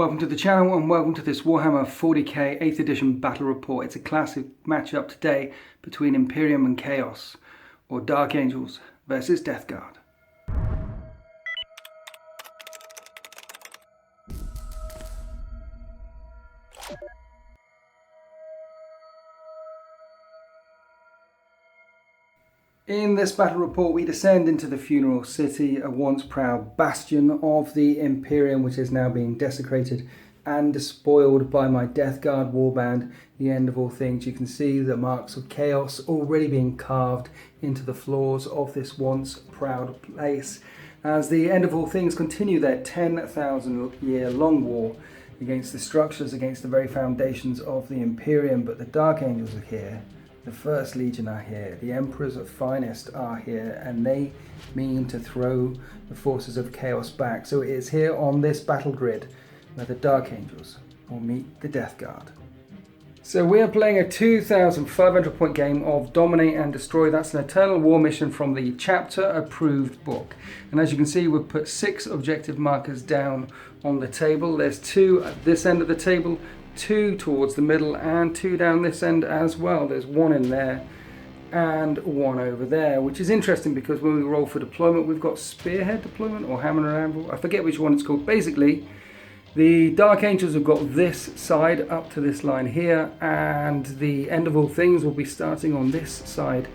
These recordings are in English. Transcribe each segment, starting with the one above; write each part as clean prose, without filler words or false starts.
Welcome to the channel and welcome to this Warhammer 40k 8th edition battle report. It's a classic matchup today between Imperium and Chaos, or Dark Angels versus Death Guard. In this battle report, we descend into the Funeral City, a once proud bastion of the Imperium, which is now being desecrated and despoiled by my Death Guard warband, the end of all things. You can see the marks of chaos already being carved into the floors of this once proud place, as the end of all things continue their 10,000 year long war against the structures, against the very foundations of the Imperium. But the Dark Angels are here. The First Legion are here, the Emperor's finest are here, and they mean to throw the forces of chaos back. So it is here on this battle grid where the Dark Angels will meet the Death Guard. So we are playing a 2,500 point game of Dominate and Destroy. That's an Eternal War mission from the chapter approved book. And as you can see, we've put 6 objective markers down on the table. There's 2 at this end of the table, 2 towards the middle, and 2 down this end as well. There's 1 in there and 1 over there, which is interesting because when we roll for deployment, we've got Spearhead deployment or Hammer and Anvil. I forget which one it's called. Basically, the Dark Angels have got this side up to this line here, and the end of all things will be starting on this side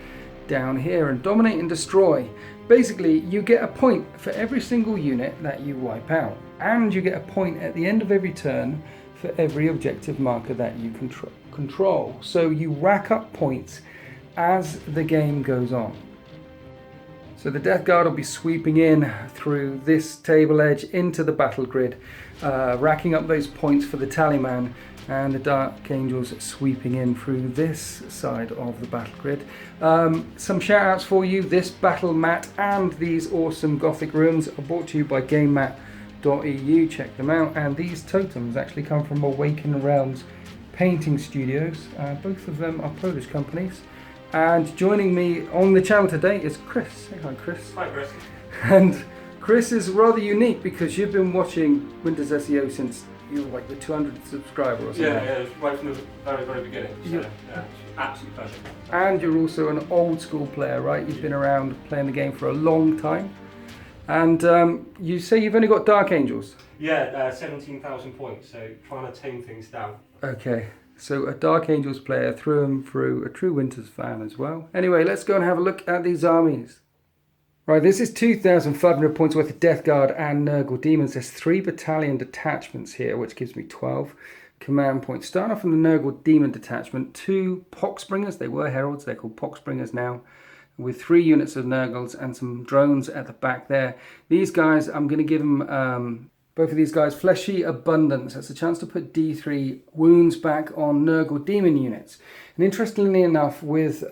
down here. And Dominate and Destroy, basically you get a point for every single unit that you wipe out, and you get a point at the end of every turn for every objective marker that you control. So you rack up points as the game goes on. So the Death Guard will be sweeping in through this table edge into the battle grid, racking up those points for the Tallyman, and the Dark Angels sweeping in through this side of the battle grid. Some shout outs for you. This battle mat and these awesome Gothic runes are brought to you by GameMat.eu. Check them out. And these totems actually come from Awaken Realms painting studios. Both of them are Polish companies. And joining me on the channel today is Chris. Say hi, Chris. Hi, Chris. And Chris is rather unique because you've been watching Winter's SEO since you were like the 200th subscriber or something. Yeah, right from the very, very beginning. So, yeah, it's absolute pleasure. And you're also an old school player, right? You've been around playing the game for a long time. And you say you've only got Dark Angels? Yeah, 17,000 points, so trying to tame things down. Okay, so a Dark Angels player through and through, a true Winters fan as well. Anyway, let's go and have a look at these armies. Right, this is 2,500 points worth of Death Guard and Nurgle Demons. There's 3 battalion detachments here, which gives me 12 command points. Starting off from the Nurgle Demon detachment, 2 Poxbringers. They were Heralds, they're called Poxbringers now, with 3 units of Nurgles and some drones at the back there. These guys, I'm going to give them, both of these guys, Fleshy Abundance. That's a chance to put D3 wounds back on Nurgle Demon units. And interestingly enough, with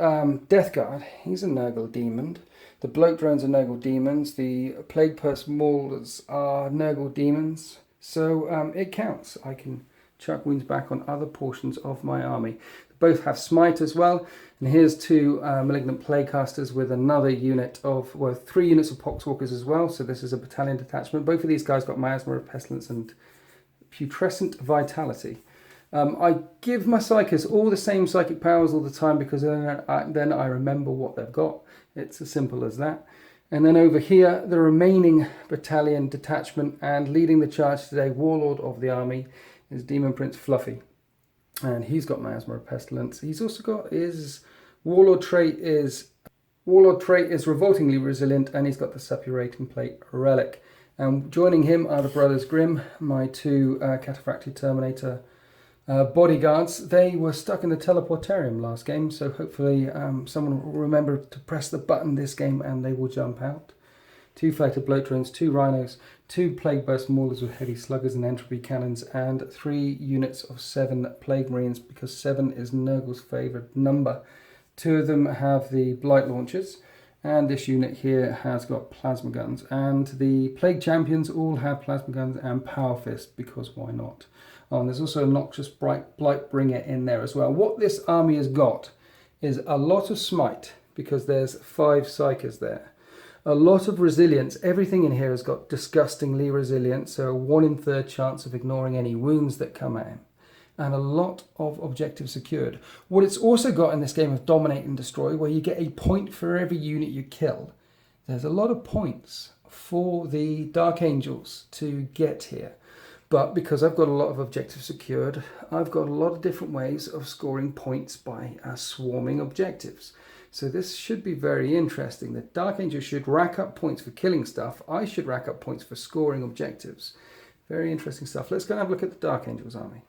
Death Guard, he's a Nurgle Demon. The Bloat Drones are Nurgle Demons. The Plague Purse Maulers are Nurgle Demons. So it counts. I can chuck wounds back on other portions of my army. Both have Smite as well. And here's 2 Malignant Plaguecasters with another unit of, well, 3 units of Poxwalkers as well. So this is a battalion detachment. Both of these guys got Miasma of Pestilence and Putrescent Vitality. I give my Psychers all the same psychic powers all the time because then I remember what they've got. It's as simple as that. And then over here, the remaining battalion detachment, and leading the charge today, Warlord of the army, is Demon Prince Fluffy. And he's got Miasma of Pestilence. He's also got his Warlord trait is Revoltingly Resilient, and he's got the Suppurating Plate Relic. And joining him are the Brothers Grimm, my 2 Cataphractic Terminator bodyguards. They were stuck in the teleportarium last game, so hopefully someone will remember to press the button this game and they will jump out. 2 Flated Bloat Drones, 2 Rhinos, 2 Plague Burst Maulers with Heavy Sluggers and Entropy Cannons, and 3 units of 7 Plague Marines, because 7 is Nurgle's favourite number. 2 of them have the Blight Launchers, and this unit here has got Plasma Guns. And the Plague Champions all have Plasma Guns and Power Fist, because why not? Oh, and there's also a Noxious Blightbringer in there as well. What this army has got is a lot of Smite, because there's 5 Psychers there. A lot of resilience. Everything in here has got disgustingly resilient, so a 1 in 3 chance of ignoring any wounds that come at him. And a lot of objectives secured. What it's also got in this game of Dominate and Destroy, where you get a point for every unit you kill. There's a lot of points for the Dark Angels to get here. But because I've got a lot of objectives secured, I've got a lot of different ways of scoring points by swarming objectives. So this should be very interesting. The Dark Angels should rack up points for killing stuff. I should rack up points for scoring objectives. Very interesting stuff. Let's go and have a look at the Dark Angels army.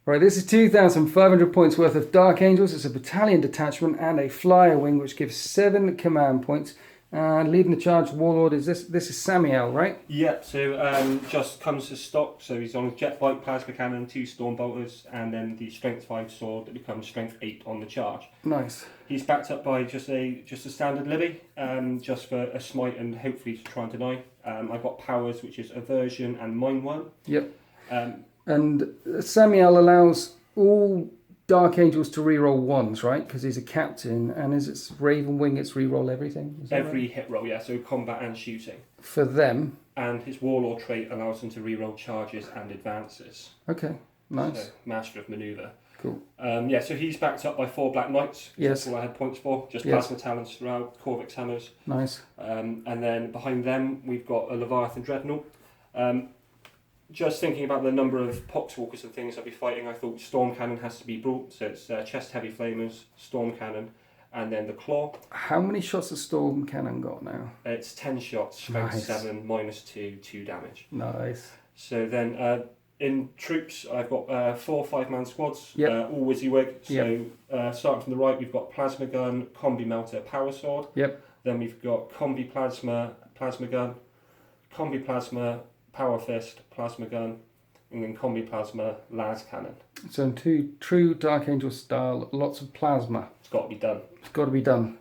Right, this is 2,500 points worth of Dark Angels. It's a battalion detachment and a flyer wing, which gives 7 command points. And leading the charge warlord is this is Samiel, right? Yeah, so just comes as stock. So he's on a jet bike, plasma cannon, 2 storm bolters, and then the strength 5 sword that becomes strength 8 on the charge. Nice. He's backed up by just a standard Libby, just for a smite and hopefully to try and deny. I've got powers, which is aversion and mind one. Yep. And Samiel allows all Dark Angels to reroll 1s, right? Because he's a captain, and as it's Raven Wing, it's reroll everything. Every hit roll, yeah. So combat and shooting. For them. And his warlord trait allows them to reroll charges and advances. Okay, nice. So, master of maneuver. Cool. Yeah, so he's backed up by 4 Black Knights. Yes. That's all I had points for. Just Yes. plasma talons throughout, Corvix hammers. Nice. And then behind them, we've got a Leviathan Dreadnought. Just thinking about the number of poxwalkers and things I'll be fighting, I thought Storm Cannon has to be brought. So it's chest heavy flamers, Storm Cannon, and then the Claw. How many shots has Storm Cannon got now? It's 10 shots, strength Nice. 7, -2, 2 damage. Nice. So then in troops, I've got 4 5-man squads, Yep. all WYSIWYG. So Yep. starting from the right, we've got Plasma Gun, Combi Melter, Power Sword. Yep. Then we've got Combi Plasma, Plasma Gun, Combi Plasma, Power Fist, Plasma Gun, and then Combi Plasma, Las Cannon. So in true Dark Angel style, lots of plasma. It's got to be done. It's got to be done.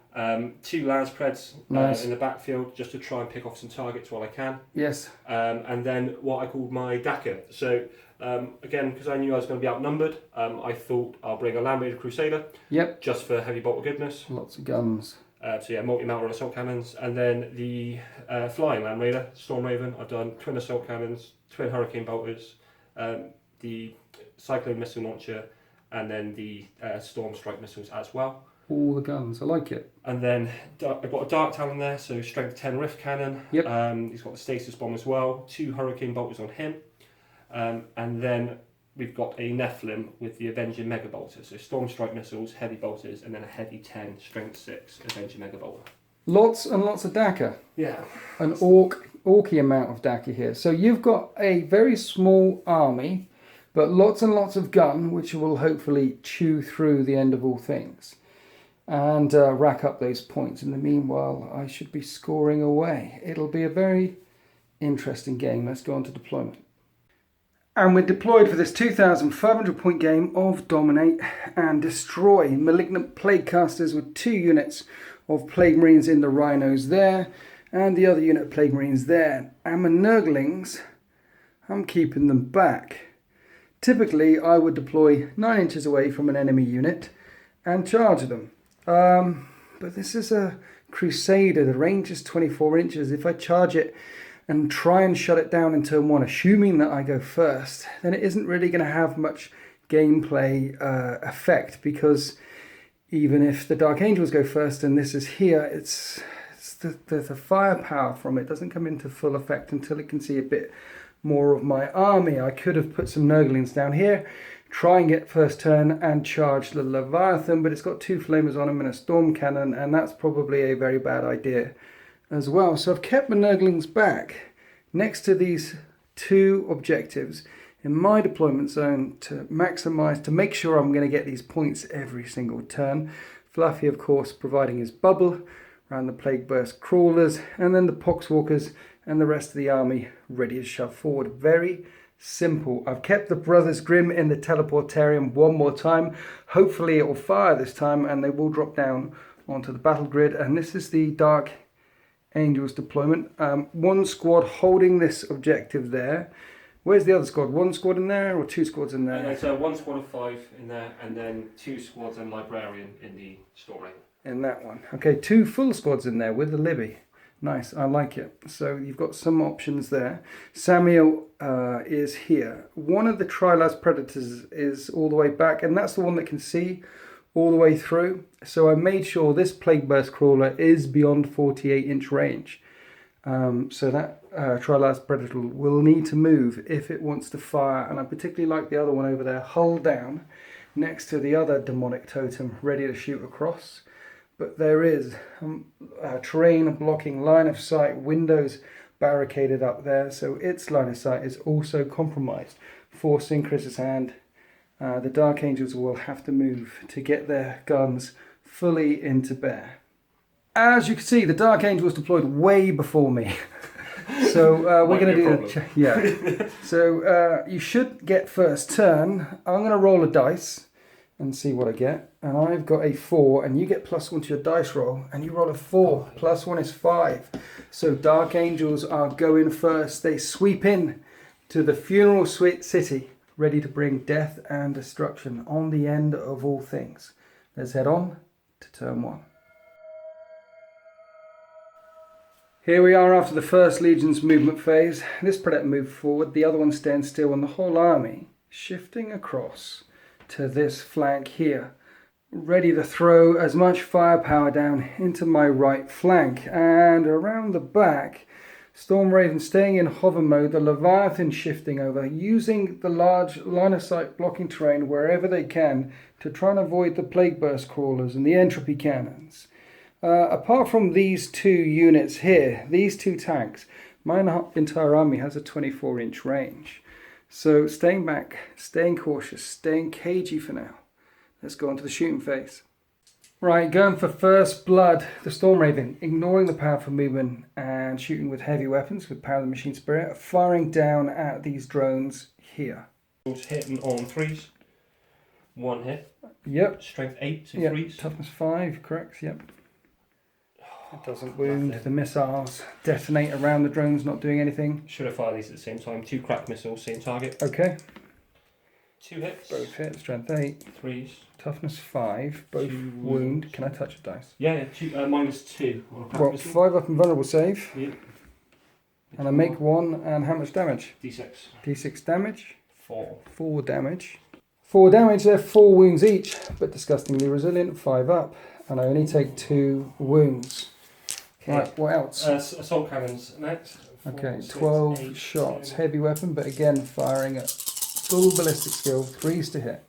2 Las Preds Nice. in the backfield just to try and pick off some targets while I can. Yes. And then what I called my Daka. So again, because I knew I was going to be outnumbered, I thought I'll bring a Land Raider Crusader. Yep. Just for heavy bolt of goodness. Lots of guns. So yeah, multi-melter assault cannons, and then the flying Land Raider, Storm Raven. I've done twin assault cannons, twin hurricane bolters, the cyclone missile launcher, and then the storm strike missiles as well. All the guns. I like it. And then I've got a Dark Talon there, so strength 10 Rift Cannon. Yep. He's got the Stasis Bomb as well, 2 hurricane bolters on him, and then we've got a Nephilim with the Avenger Mega Bolter, so storm strike missiles, heavy bolters, and then a heavy 10 strength 6 Avenger Mega Bolter. Lots and lots of Daka. Yeah. An orky amount of Daka here. So you've got a very small army, but lots and lots of gun, which will hopefully chew through the end of all things and rack up those points. In the meanwhile, I should be scoring away. It'll be a very interesting game. Let's go on to deployment. And we're deployed for this 2,500 point game of Dominate and Destroy. Malignant Plague Casters with 2 units of Plague Marines in the Rhinos there, and the other unit of Plague Marines there. And my Nurglings, I'm keeping them back. Typically, I would deploy 9 inches away from an enemy unit and charge them. But this is a Crusader. The range is 24 inches. If I charge it and try and shut it down in turn 1, assuming that I go first, then it isn't really going to have much gameplay effect, because even if the Dark Angels go first and this is here, it's the firepower from it doesn't come into full effect until it can see a bit more of my army. I could have put some Nurglings down here, try and get first turn and charge the Leviathan, but it's got 2 flamers on him and a storm cannon, and that's probably a very bad idea as well. So I've kept my Nurglings back next to these 2 objectives in my deployment zone to maximise, to make sure I'm going to get these points every single turn. Fluffy, of course, providing his bubble around the Plague Burst crawlers, and then the Poxwalkers and the rest of the army ready to shove forward. Very simple. I've kept the Brothers Grimm in the teleportarium one more time. Hopefully it will fire this time and they will drop down onto the battle grid. And this is the Dark Angels deployment. 1 squad holding this objective there. Where's the other squad? 1 squad in there or 2 squads in there? There's 1 squad of 5 in there, and then 2 squads and Librarian in the Storm Raven. In that one. Okay, 2 full squads in there with the Libby. Nice, I like it. So you've got some options there. Samuel is here. One of the Trilaz Predators is all the way back, and that's the one that can see all the way through. So I made sure this Plague Burst Crawler is beyond 48-inch range. So that Trilaz Predator will need to move if it wants to fire. And I particularly like the other one over there, hull down, next to the other demonic totem, ready to shoot across. But there is terrain blocking line of sight, windows barricaded up there, so its line of sight is also compromised, forcing Chris's hand. The Dark Angels will have to move to get their guns fully into bear. As you can see, the Dark Angel was deployed way before me. So we're going to do yeah. So you should get first turn. I'm going to roll a dice and see what I get. And I've got a 4, and you get +1 to your dice roll, and you roll a 4. +1 is 5. So Dark Angels are going first. They sweep in to the funeral city, ready to bring death and destruction on the end of all things. Let's head on to turn 1. Here we are after the first Legion's movement phase. This Predator moved forward, the other one stands still, and the whole army shifting across to this flank here, ready to throw as much firepower down into my right flank. And around the back, Storm Raven staying in hover mode, the Leviathan shifting over, using the large line of sight blocking terrain wherever they can to try and avoid the Plague Burst Crawlers and the Entropy Cannons. Apart from these 2 units here, these 2 tanks, my entire army has a 24-inch range. So staying back, staying cautious, staying cagey for now. Let's go on to the shooting phase. Right, going for first blood, the Storm Raven, ignoring the powerful movement and shooting with heavy weapons with Power of the Machine Spirit, firing down at these drones here. Hitting on 3s. 1 hit. Yep. Strength 8, so yep. 3s. Toughness 5, correct, yep. It doesn't wound. The missiles detonate around the drones, not doing anything. Should have fired these at the same time. 2 crack missiles, same target. Okay. 2 hits. Both hit. Strength 8. 3s. Toughness 5. Both wound. Can I touch a dice? Yeah, -2 on a crack Well, missile. 5 up and vulnerable save. Yeah. And I make 1. And how much damage? D6. D6 damage. 4. 4 damage. 4 damage. They're 4 wounds each, but disgustingly resilient. 5 up. And I only take 2 wounds. Right, what else? Assault cannons next. 4, Okay, 6, 12 8, shots. 10. Heavy weapon, but again firing at full ballistic skill. 3s to hit.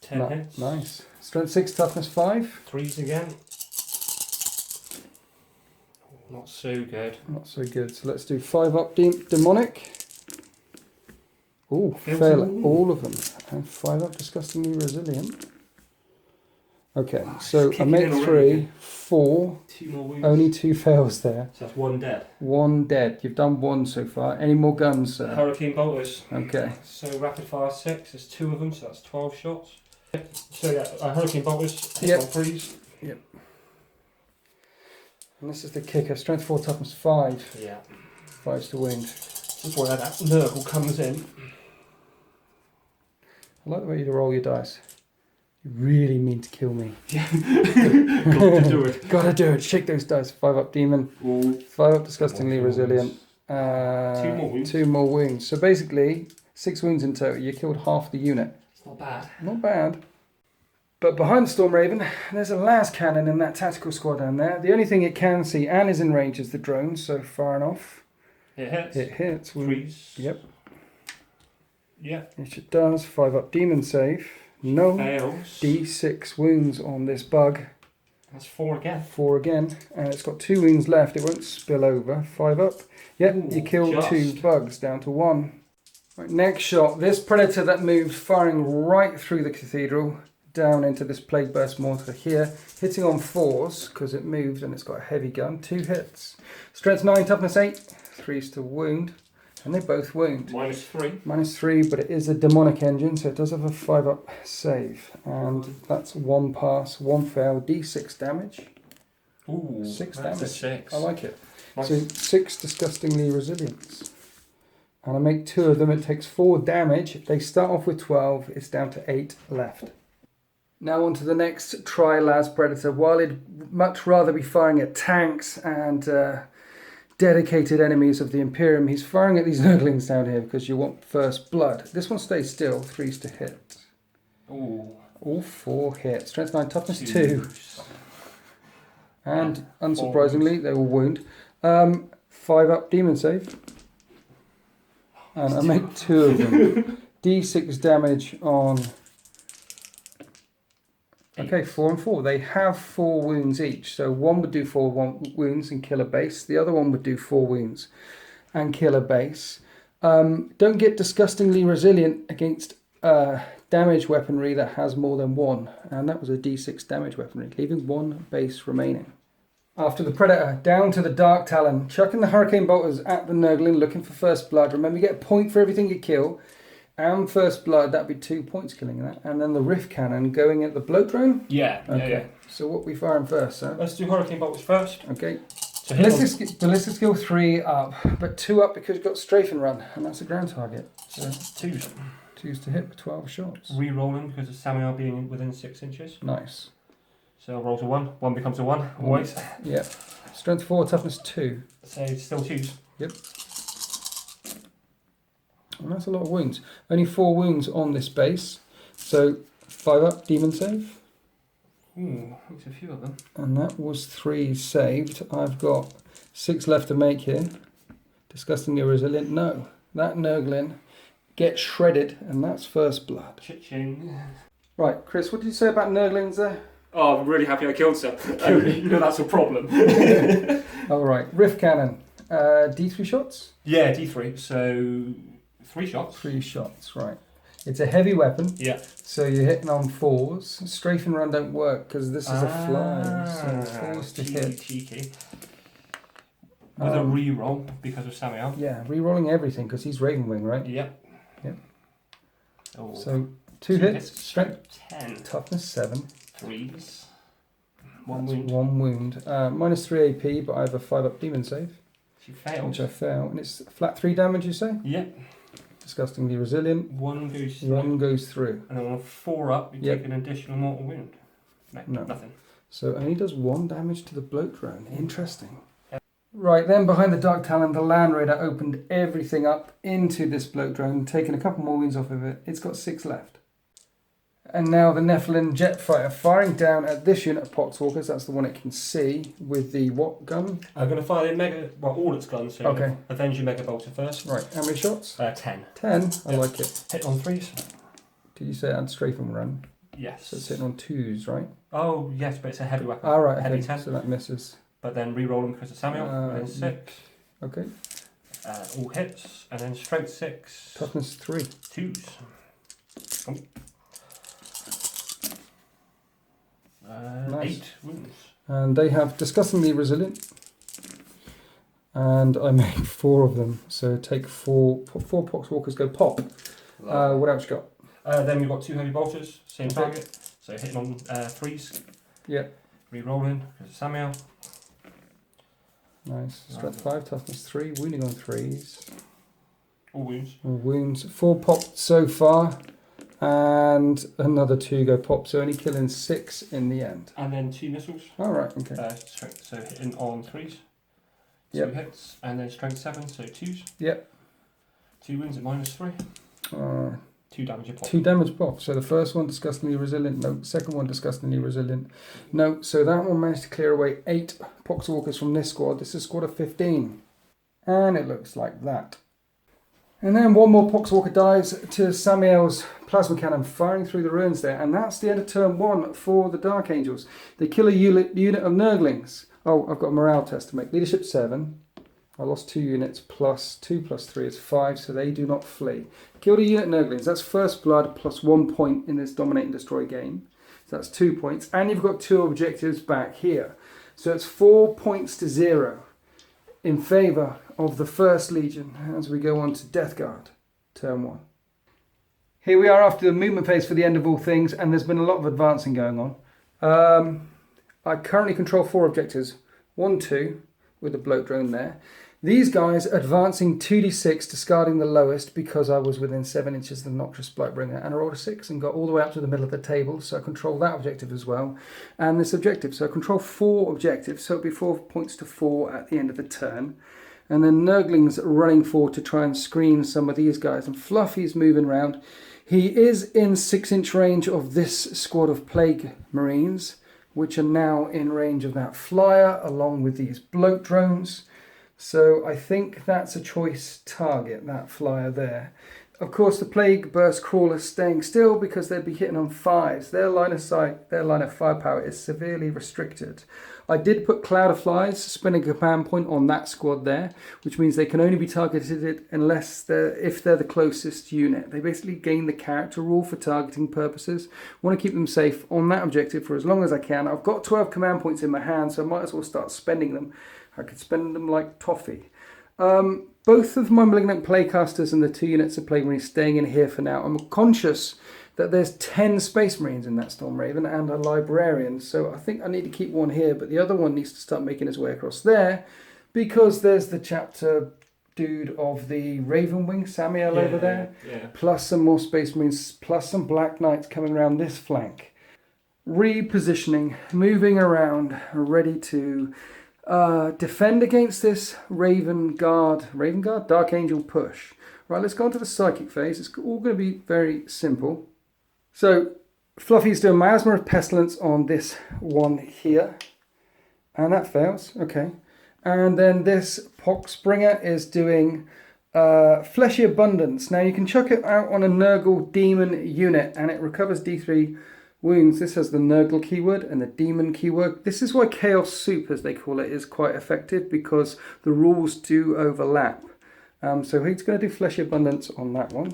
10 hits. Nice. Strength 6, toughness 5. 3s again. Not so good. Not so good. So let's do 5 up demonic. Ooh, Fails fail all of them. And 5 up disgustingly resilient. Okay, so I make 3, 4. 2 more wounds. Only 2 fails there. So that's 1 dead. 1 dead. You've done 1 so far. Any more guns, sir? Hurricane bolters. Okay. So rapid fire 6. There's 2 of them, so that's 12 shots. So yeah, hurricane bolters. Hit Yep. on 3s. Yep. And this is the kicker. Strength 4, toughness 5. Yeah. 5's to wound. This is where that Nurgle comes in. I like the way you roll your dice. You really mean to kill me. Got to do it. Gotta do it. Shake those dice. 5 up demon. Ooh. 5 up disgustingly resilient. 2 more wounds. 2 more wounds. So basically, 6 wounds in total. You killed half the unit. It's not bad. Not bad. But behind the Storm Raven, there's a last cannon in that tactical squad down there. The only thing it can see and is in range is the drones, so far enough. It hits. It hits. 3s. Yep. Yeah. It does. 5 up demon save. No. Fails. D6 wounds on this bug. That's 4 again. 4 again. And it's got 2 wounds left. It won't spill over. 5 up. Yep, Ooh, you killed just. 2 bugs down to 1. Right, next shot. This Predator that moves firing right through the cathedral down into this Plague Burst mortar here. Hitting on 4s because it moved and it's got a heavy gun. 2 hits. Strength 9, toughness 8. 3s to wound. And they both wound. -3. -3, but it is a demonic engine, so it does have a 5 up save. And that's 1 pass, 1 fail, D6 damage. Ooh, 6 that's damage. a 6. I like it. Nice. So 6 disgustingly resilience. And I make 2 of them, it takes 4 damage. They start off with 12, it's down to 8 left. Now on to the next Tri-Las Predator. While he'd much rather be firing at tanks and dedicated enemies of the Imperium, he's firing at these Nurglings down here because you want first blood. This one stays still, 3s to hit. Ooh. All 4 hit. Strength 9, toughness 2. And unsurprisingly, they will wound. 5 up demon save. And I make 2 of them. D6 damage on... Okay, 4 and 4. They have 4 wounds each. So one would do 4 wounds and kill a base. The other one would do 4 wounds and kill a base. Don't get disgustingly resilient against damage weaponry that has more than 1. And that was a D6 damage weaponry, leaving 1 base remaining. After the Predator, down to the Dark Talon. Chucking the Hurricane Bolters at the Nurgling, looking for first blood. Remember, you get a point for everything you kill. And first blood, that'd be 2 points killing that. And then the Rift Cannon going at the Bloat Drone? Yeah, okay. Yeah. So what we firing first, sir? Let's do Hurricane Bolters first. Okay. So Ballistic skill 3 up, but 2 up because you've got Strafe and Run, and that's a ground target. So 2s. 2s to hit with 12 shots. Re-rolling because of Samuel being within 6 inches. Nice. So I'll roll to 1. 1 becomes a 1, always. Yeah. Strength 4, toughness 2. So still 2s. Yep. And that's a lot of wounds. Only 4 wounds on this base. So 5 up, demon save. Ooh, looks a few of them. And that was 3 saved. I've got 6 left to make here. Disgustingly resilient. No. That Nurgling gets shredded, and that's first blood. Cha-ching. Right, Chris, what did you say about Nurglings there? Oh, I'm really happy I killed some. You know that's a problem. Alright, Rift Cannon. D3 shots? Yeah, D3. So 3 shots. 3 shots, right. It's a heavy weapon. Yeah. So you're hitting on 4s. Strafe and Run don't work because this is a fly. So 4s to hit. Cheeky. With a re-roll because of Samuel. Yeah, re-rolling everything because he's Ravenwing, right? Yep. Yep. Oh. So 2 hits. Strength 10. Toughness 7. 3s. 1 wound. 1 wound. Minus 3 AP, but I have a 5 up demon save. She failed. Which I fail. And it's flat 3 damage, you say? Yep. Disgustingly resilient. 1 goes through. 1 goes through. And then on 4 up, you take an additional mortal wound. No, nothing. So only does 1 damage to the Bloat Drone. Interesting. Right, then behind the Dark Talon, the Land Raider opened everything up into this Bloat Drone, taking a couple more wounds off of it. It's got 6 left. And now the Nephilim jet fighter firing down at this unit of Poxwalkers. That's the one it can see with the what gun? I'm going to fire the mega, well, all its guns. So okay. Avenge your mega bolter first. Right. How many shots? 10. 10. I like it. Hit on 3s. Did you say it had strafe and run? Yes. So it's hitting on 2s, right? Oh yes, but it's a heavy weapon. All right. Heavy okay. 10. So that misses. But then re-roll them because of Samuel. And 6. Okay. All hits, and then strength 6. Toughness 3. 2s. Oh. Nice. 8 wounds. And they have disgustingly resilient. And I make 4 of them. So take 4 Poxwalkers go pop. What else you got? Then we've got 2 heavy bolters, same target. So hitting on 3s. Yeah. Re-rolling because of Samuel. Nice. Strength 5, toughness 3, wounding on 3s. All wounds. All wounds. 4 popped so far. And another 2 go pop, so only killing 6 in the end. And then 2 missiles. Alright, okay. So hitting on 3s. 2 hits, and then strength 7, so 2s. Yep. 2 wounds at minus 3. 2 damage a pop. 2 damage pop. So the first one disgustingly resilient. No. Second one disgustingly resilient. No. So that one managed to clear away 8 Poxwalkers from this squad. This is a squad of 15. And it looks like that. And then 1 more Poxwalker dies to Samuel's plasma cannon firing through the ruins there. And that's the end of turn 1 for the Dark Angels. They kill a unit of Nurglings. Oh, I've got a morale test to make. Leadership 7. I lost 2 units, plus 2 plus 3 is 5, so they do not flee. Killed a unit Nurglings. That's first blood plus 1 point in this Dominate and Destroy game. So that's 2 points. And you've got 2 objectives back here. So it's 4 points to 0 in favour of the First Legion as we go on to Death Guard, turn 1. Here we are after the movement phase for the end of all things, and there's been a lot of advancing going on. I currently control 4 objectives. 1, 2, with the Bloat Drone there. These guys advancing 2d6, discarding the lowest because I was within 7 inches of the Noxious Blightbringer, and I rolled a 6 and got all the way up to the middle of the table, so I control that objective as well, and this objective. So I control 4 objectives, so it'll be 4 points to 4 at the end of the turn. And then Nurgling's running forward to try and screen some of these guys, and Fluffy's moving around. He is in 6-inch range of this squad of Plague Marines, which are now in range of that flyer, along with these bloat drones. So I think that's a choice target, that flyer there. Of course, the Plague Burst Crawlers staying still because they'd be hitting on 5s. Their line of sight, their line of firepower is severely restricted. I did put Cloud of Flies, spinning a command point on that squad there, which means they can only be targeted if they're the closest unit. They basically gain the character rule for targeting purposes. I want to keep them safe on that objective for as long as I can. I've got 12 command points in my hand, so I might as well start spending them. I could spend them like toffee. Both of my Malignant Playcasters and the 2 units of Plague Marines staying in here for now. I'm conscious that there's 10 Space Marines in that Storm Raven and a Librarian, so I think I need to keep one here, but the other one needs to start making his way across there because there's the chapter dude of the Ravenwing, Samuel, over there, plus some more Space Marines, plus some Black Knights coming around this flank. Repositioning, moving around, ready to defend against this Raven Guard, Dark Angel push. Right, let's go on to the Psychic phase. It's all going to be very simple. So, Fluffy's doing Miasma of Pestilence on this one here. And that fails, okay. And then this Poxbringer is doing Fleshy Abundance. Now you can chuck it out on a Nurgle Demon unit and it recovers D3 wounds. This has the Nurgle keyword and the Demon keyword. This is why Chaos Soup, as they call it, is quite effective because the rules do overlap. So he's going to do Fleshy Abundance on that one.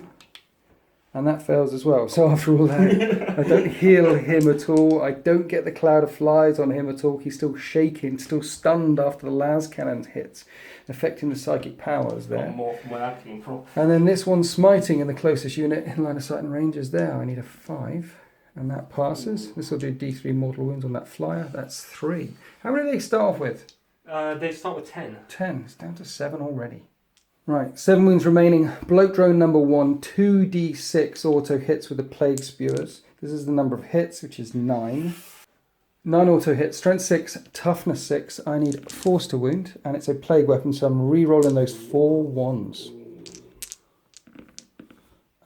And that fails as well. So after all that, I don't heal him at all. I don't get the Cloud of Flies on him at all. He's still shaking, still stunned after the las cannon hits, affecting the psychic powers there. More from where that came from. And then this one smiting in the closest unit in line of sight and range is there. I need a 5. And that passes. This will do D3 mortal wounds on that flyer. That's 3. How many do they start off with? They start with 10. 10. It's down to 7 already. Right, 7 wounds remaining. Bloat drone number 1, 2d6 auto hits with the Plague Spewers. This is the number of hits, which is 9. 9 auto hits, strength 6, toughness 6. I need force to wound, and it's a plague weapon, so I'm re-rolling those 4 ones.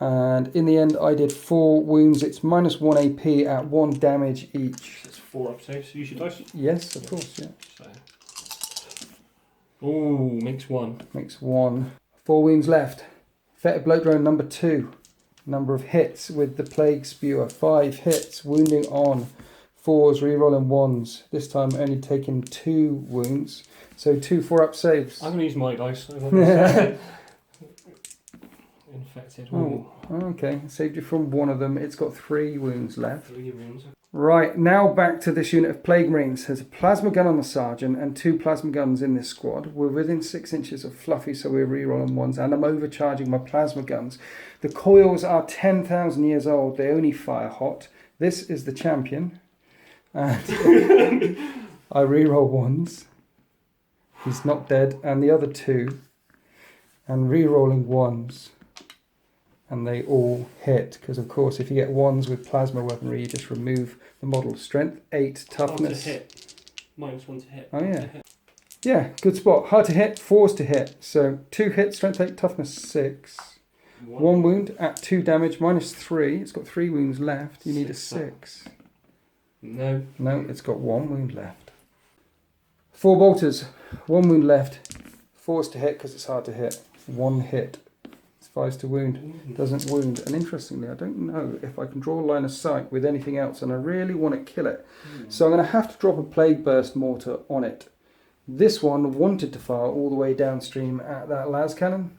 And in the end, I did 4 wounds. It's minus 1 AP at 1 damage each. It's 4 up saves. Use your dice. Yes, of course, yeah. So. Ooh, makes 1. Makes 1. 4 wounds left. Fetid Bloat Drone number 2. Number of hits with the Plague Spewer. 5 hits. Wounding on. 4s, re-rolling 1s. This time only taking 2 wounds. So 2 4-up saves. I'm going to use my dice. Infected. Oh, okay. Saved you from one of them. It's got 3 wounds left. 3 wounds. Right, now back to this unit of Plague Marines. There's a plasma gun on the sergeant and 2 plasma guns in this squad. We're within 6 inches of Fluffy, so we're re-rolling 1s, and I'm overcharging my plasma guns. The coils are 10,000 years old. They only fire hot. This is the champion. And I re-roll 1s. He's not dead. And the other 2. And re-rolling 1s. And they all hit, because of course if you get 1s with plasma weaponry, you just remove the model. Strength 8, toughness. To hit. Minus 1 to hit. Oh yeah. Yeah, good spot. Hard to hit, 4s to hit. So 2 hits, strength 8, toughness 6. 1 wound at 2 damage, minus 3. It's got 3 wounds left. You need a 6. No. No, it's got 1 wound left. 4 bolters, 1 wound left. 4s to hit because it's hard to hit. 1 hit. 5s to wound, doesn't wound. And interestingly, I don't know if I can draw a line of sight with anything else, and I really want to kill it. So I'm going to have to drop a Plague Burst mortar on it. This one wanted to fire all the way downstream at that las cannon,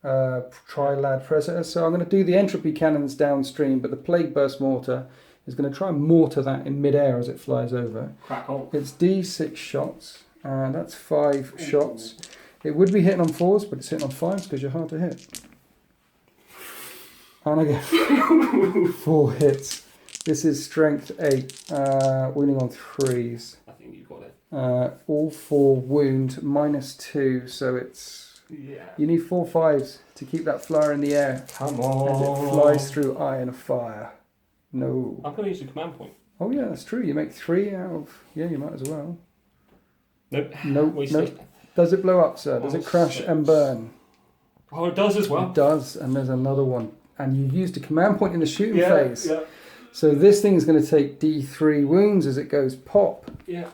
Tri-Lad Predator. So I'm going to do the entropy cannons downstream, but the Plague Burst mortar is going to try and mortar that in midair as it flies over. Crack on. It's D6 shots, and that's 5 shots. It would be hitting on 4s, but it's hitting on 5s because you're hard to hit. And I get 4 hits. This is strength 8, wounding on 3s. I think you got it. All 4 wound, -2, so it's... Yeah. You need 4 5s to keep that flyer in the air. Come As on. it flies through iron of fire. No. I'm going to use the command point. Oh yeah, that's true. You make 3 out of... Yeah, you might as well. Nope. Nope. Wasted. Does it blow up, sir? Does it crash and burn? Oh, it does as well. It does, and there's another one. And you used a command point in the shooting phase. Yeah. So this thing is going to take D3 wounds as it goes pop. Yeah.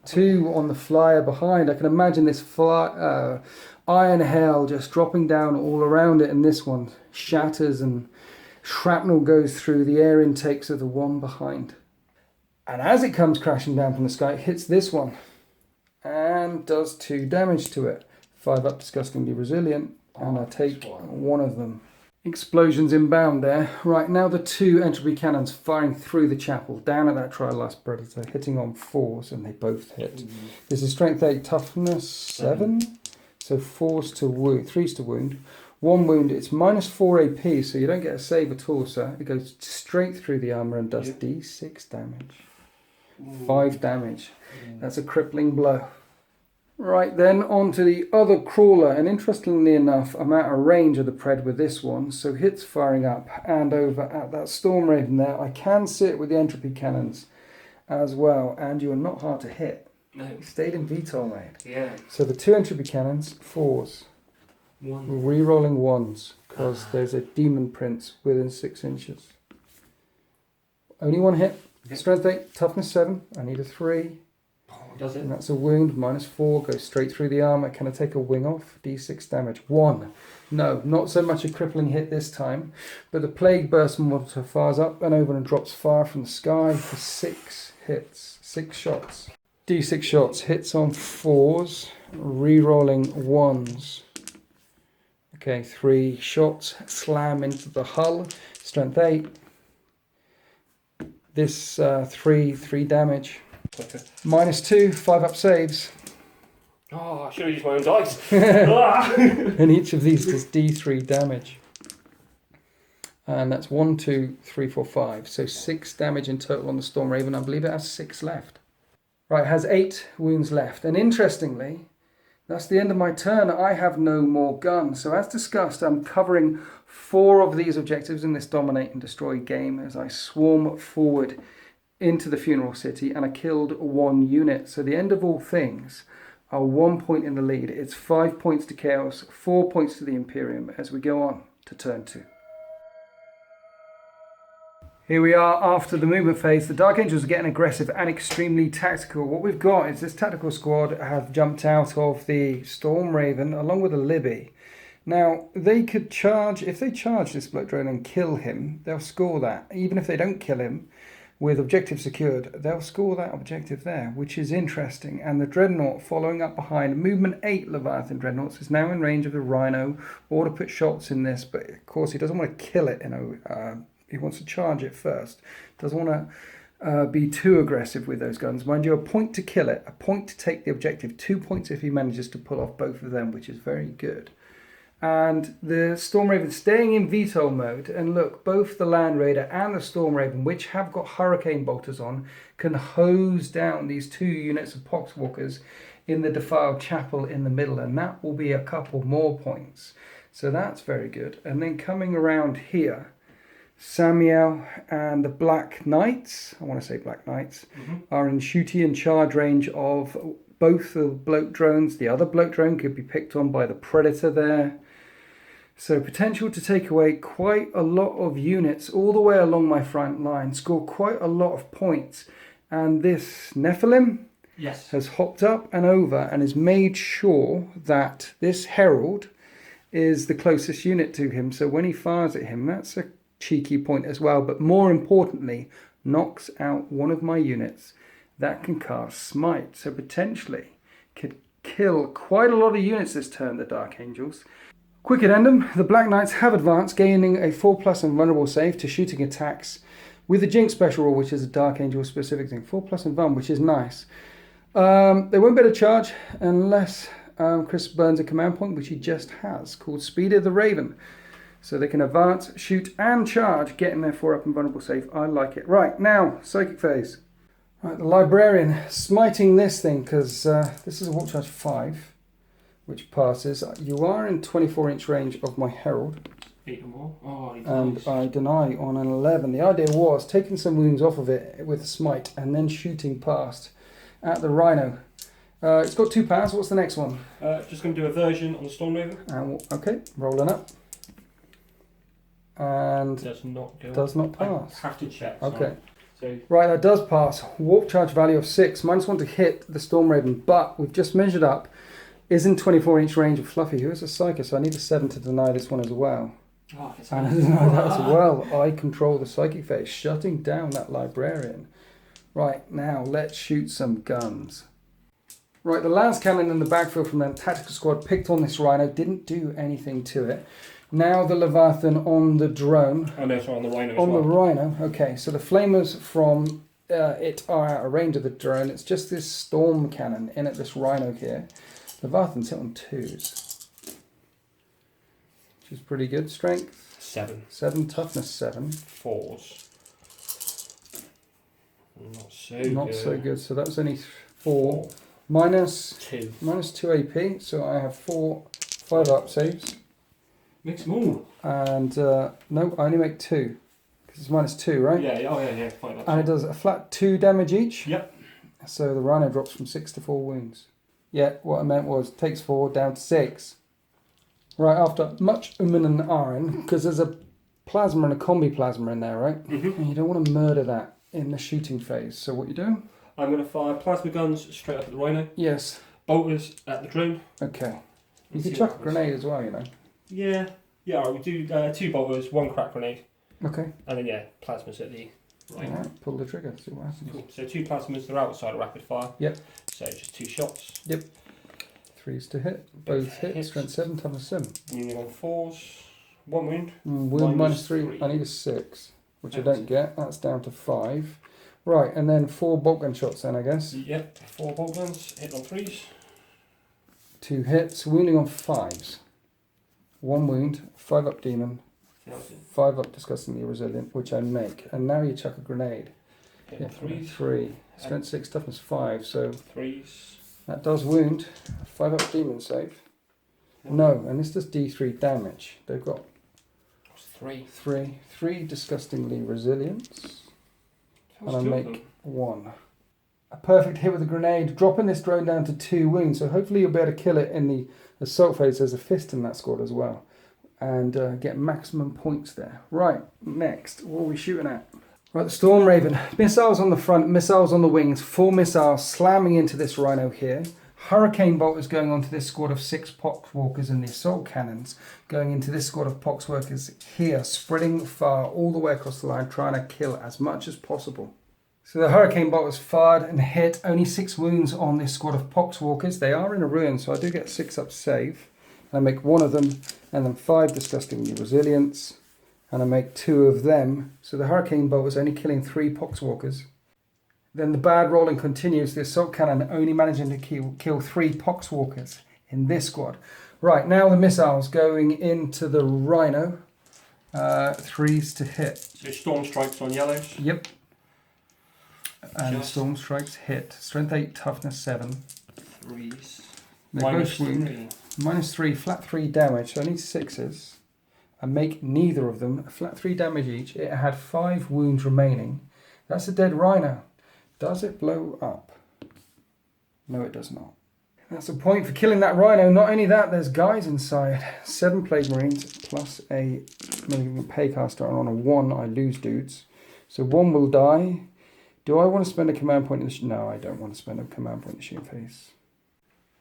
2 on the flyer behind. I can imagine this iron hail just dropping down all around it, and this one shatters and shrapnel goes through the air intakes of the one behind. And as it comes crashing down from the sky, it hits this one and does 2 damage to it. 5 up, disgustingly resilient, and I take one of them. Explosions inbound there. Right, now the 2 entropy cannons firing through the chapel, down at that Trilast Predator, hitting on 4s, and they both hit. This is strength 8, toughness 7. So 4s to wound, 3s to wound. 1 wound, it's -4 AP, so you don't get a save at all, sir. It goes straight through the armour and does D6 damage. 5 damage. That's a crippling blow. Right then, on to the other crawler, and interestingly enough, I'm out of range of the Pred with this one, so hits firing up, and over at that Storm Raven there, I can sit with the entropy cannons as well, and you are not hard to hit. No. You stayed in VTOL mode. Yeah. So the 2 entropy cannons, 4s. 1. Re-rolling 1s, because there's a Demon Prince within 6 inches. Only 1 hit. Yep. Strength 8, toughness 7. I need a 3. Does it? And that's a wound, -4, goes straight through the armour. Can I take a wing off? D6 damage. 1. No, not so much a crippling hit this time, but the Plague Burst mortar fires up and over and drops fire from the sky for 6 hits. 6 shots. D6 shots, hits on 4s, re-rolling 1s. Okay, 3 shots, slam into the hull, strength 8. This 3 damage. -2, 5 up saves. Oh, I should have used my own dice. And each of these does D3 damage. And that's 1, 2, 3, 4, 5. So 6 damage in total on the Storm Raven. I believe it has 6 left. Right, it has 8 wounds left. And interestingly, that's the end of my turn. I have no more guns. So as discussed, I'm covering 4 of these objectives in this Dominate and Destroy game as I swarm forward into the Funeral City, and I killed 1 unit. So the end of all things are 1 point in the lead. It's 5 points to Chaos, 4 points to the Imperium as we go on to turn 2. Here we are after the movement phase. The Dark Angels are getting aggressive and extremely tactical. What we've got is this tactical squad have jumped out of the Storm Raven along with a Libby. Now, they could charge, if they charge this bloke drone and kill him, they'll score that. Even if they don't kill him, with objective secured, they'll score that objective there, which is interesting. And the Dreadnought following up behind, movement 8 Leviathan Dreadnoughts, is now in range of the Rhino, or to put shots in this, but of course he doesn't want to kill it, he wants to charge it first. Doesn't want to be too aggressive with those guns. Mind you, a point to kill it, a point to take the objective, 2 points if he manages to pull off both of them, which is very good. And the Storm Raven staying in VTOL mode, and look, both the Land Raider and the Storm Raven, which have got Hurricane Bolters on, can hose down these 2 units of Poxwalkers in the Defiled Chapel in the middle, and that will be a couple more points. So that's very good. And then coming around here, Samuel and the Black Knights, I want to say Black Knights, are in shooty and charge range of both the bloke drones. The other bloke drone could be picked on by the Predator there. So potential to take away quite a lot of units all the way along my front line, score quite a lot of points. And this Nephilim has hopped up and over and has made sure that this Herald is the closest unit to him. So when he fires at him, that's a cheeky point as well. But more importantly, knocks out one of my units that can cast Smite. So potentially could kill quite a lot of units this turn, the Dark Angels. Quick addendum, the Black Knights have advanced, gaining a 4+ and vulnerable save to shooting attacks with the Jinx special rule, which is a Dark Angel specific thing. 4+ and vuln, which is nice. They won't be able to charge unless Chris burns a command point, which he just has, called Speed of the Raven. So they can advance, shoot and charge, getting their 4+ and vulnerable save. I like it. Right, now, Psychic phase. Right, the librarian smiting this thing because this is a warp charge 5, which passes. You are in 24-inch range of my herald. 8 or more. Oh, he And denies. I deny on an 11. The idea was taking some wounds off of it with a smite and then shooting past at the rhino. It's got 2 powers. What's the next one? Just going to do a version on the Storm Raven. Okay, rolling up. And Does not go. does not pass. I have to check. Okay. So Right, that does pass. Warp charge value of 6. -1 to hit the Storm Raven, but we've just measured up. Is in 24-inch range of Fluffy, who is a Psyker, so I need a 7 to deny this one as well. oh, it's And I deny that as well. I control the Psychic phase, shutting down that Librarian. Right, now let's shoot some guns. Right, the Lance Cannon in the backfield from the tactical squad picked on this Rhino, didn't do anything to it. Now the Leviathan on the drone. Oh no, sorry, on the Rhino as On well. the Rhino, okay, so the flamers from it are out of range of the drone. It's just this Storm Cannon in at this Rhino here. Leviathan's hit on 2s, which is pretty good. Strength 7. 7, toughness 7. 4s. Not so Not good. so good, so that was only 4. Minus 2. 2 AP, so I have 5 up saves. Makes more. And no, I only make 2, because it's -2, right? Yeah, yeah, 5 up. And it does a flat 2 damage each. Yep. So the Rhino drops from 6 to 4 wounds. Yeah, what I meant was takes 4 down to 6. Right, after much and ahhing, because there's a plasma and a combi plasma in there, right? Mm-hmm. And you don't want to murder that in the shooting phase. So what you doing? I'm going to fire plasma guns straight up at the Rhino. Yes. Bolters at the drone. Okay. You Let's can see chuck what a happens. grenade as well, you know. Yeah. Yeah, alright, we do 2 bolters, 1 crack grenade. Okay. And then, yeah, plasmas at the Rhino. Alright, pull the trigger, see what happens. Cool. So 2 plasmas, they're outside of rapid fire. Yep. So just 2 shots. 3s to hit. Both hit. Hits. Strength 7, toughness 7. Wounding on 4s. 1 wound. Wound Minus -3. 3. I need a 6, which I That's don't get. That's down to 5. Right, and then 4 bolt gun shots then, I guess. Yep, 4 bolt guns, hit on 3s. 2 hits, wounding on 5s. 1 wound, 5 up demon, 5 up disgustingly resilient, which I make. And now you chuck a grenade. Hit on 3s. 3. Strength 6, toughness 5. So 3s. that does wound. 5 up demon save. No, and this does D3 damage. They've got 3. 3 disgustingly resilience. And I make 1. A perfect hit with a grenade, dropping this drone down to 2 wounds. So hopefully you'll be able to kill it in the assault phase. There's a fist in that squad as well. And get maximum points there. Right, next, what are we shooting at? Right, the Storm Raven. Missiles on the front, missiles on the wings. 4 missiles slamming into this Rhino here. Hurricane Bolt is going onto this squad of 6 Poxwalkers and the assault cannons going into this squad of Poxwalkers here, spreading far all the way across the line, trying to kill as much as possible. So the Hurricane Bolt was fired and hit. Only 6 wounds on this squad of Poxwalkers. They are in a ruin, so I do get 6 up save. And I make 1 of them, and then 5 disgustingly resilience. And I make 2 of them. So the Hurricane Bolt was only killing 3 Poxwalkers. Then the bad rolling continues. The assault cannon only managing to kill 3 Poxwalkers in this squad. Right, now the missiles going into the Rhino. 3s to hit. So storm strikes on yellows. Yep. And Just- Storm Strikes hit. Strength 8, toughness 7. 3s. They Minus both wound. 3. -3, flat 3 damage. So I need 6s. I make neither of them. Flat 3 damage each. It had 5 wounds remaining. That's a dead Rhino. Does it blow up? No, it does not. That's a point for killing that Rhino. Not only that, there's guys inside. 7 Plague Marines plus a Paycaster. And on a 1, I lose dudes. So 1 will die. Do I want to spend a command point in the No, I don't want to spend a command point in the shooting phase.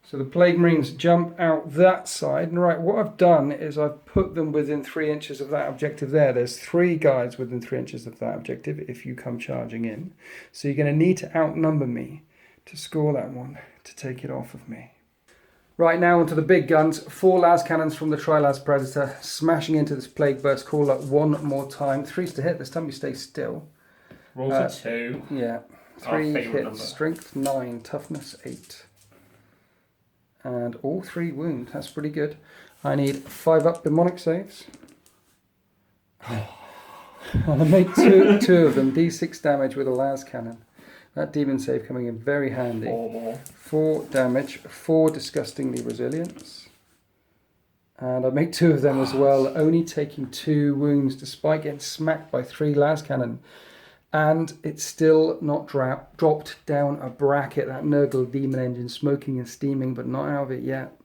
So the Plague Marines jump out that side. And right, what I've done is I've put them within 3 inches of that objective there. There's 3 guys within 3 inches of that objective if you come charging in. So you're going to need to outnumber me to score that one, to take it off of me. Right, now onto the big guns. 4 las cannons from the Tri-Las Predator, smashing into this Plague Burst. Call up 1 more time. 3s to hit. This time you stay still. Rolls a 2. Yeah. Our 3 favourite hits. number. Strength 9, toughness 8. And all 3 wound. That's pretty good. I need 5 up demonic saves. And I make two of them. D6 damage with a las cannon. That demon save coming in very handy. 4 more. 4 damage, 4 disgustingly resilience. And I make 2 of them as well, only taking 2 wounds despite getting smacked by 3 las cannon. And it's still not dropped down a bracket. That Nurgle demon engine smoking and steaming, but not out of it yet.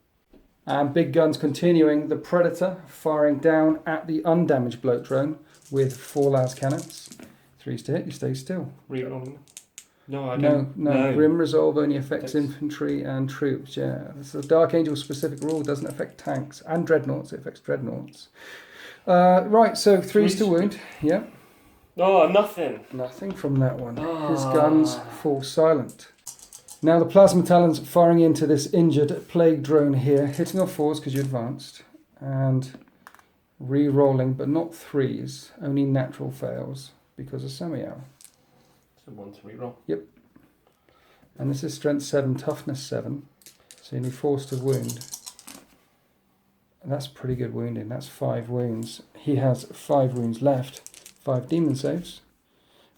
And big guns continuing. The Predator firing down at the undamaged bloke drone with 4 las cannons. 3s to hit, you stay still. Reroll. No, I don't. No. Grim Resolve only affects infantry and troops, yeah. This is a Dark Angel specific rule, doesn't affect tanks and dreadnoughts, it affects dreadnoughts. Right, so 3s to wound, yeah. Oh, nothing. Nothing from that one. His guns fall silent. Now the Plasma Talons firing into this injured plague drone here, hitting off 4s because you advanced, and re-rolling, but not 3s, only natural fails because of Samael. So 1 to reroll. Yep. And this is strength 7, toughness 7. So you need 4s to wound. And that's pretty good wounding. That's 5 wounds. He has 5 wounds left. 5 demon saves.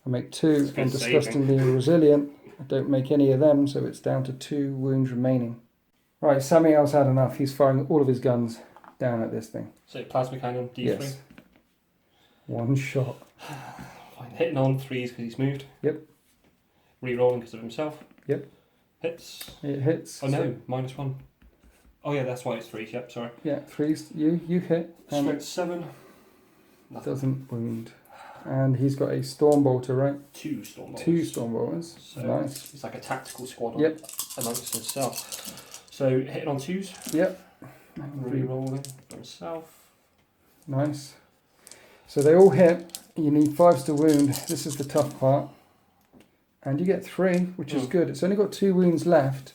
I make 2 and disgustingly resilient. I don't make any of them, so it's down to 2 wounds remaining. Right, Samael's had enough. He's firing all of his guns down at this thing. So plasma cannon, D3. Yes. 1 shot. Fine. Hitting on 3s because he's moved. Yep. Rerolling because of himself. Yep. Hits. It hits. Oh no, -1. Oh yeah, that's why it's 3s. Yep, sorry. Yeah, 3s. You hit. And Strength 7. Nothing. doesn't wound. And he's got a Stormbolter, right? 2 Stormbolters. 2 Stormbolters. So Nice. it's like a tactical squad Yep. amongst himself. So hitting on 2s. Yep. Rerolling himself. Nice. So they all hit. You need 5s to wound. This is the tough part. And you get 3, which is good. It's only got 2 wounds left,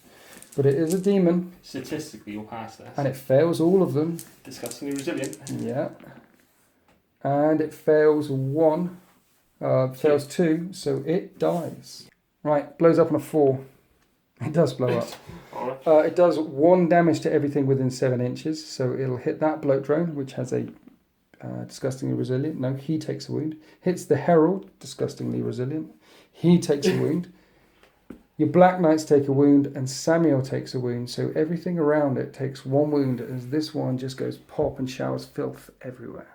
but it is a demon. Statistically, you'll pass this. And it fails all of them. Disgustingly resilient. Yeah. And it fails 1. Fails 2, so it dies. Right, blows up on a 4. It does blow up. Alright. It does 1 damage to everything within 7 inches, so it'll hit that bloke drone, which has a disgustingly resilient. No, he takes a wound. Hits the Herald, disgustingly resilient. He takes a wound. Your Black Knights take a wound, and Samuel takes a wound. So everything around it takes 1 wound, as this one just goes pop and showers filth everywhere.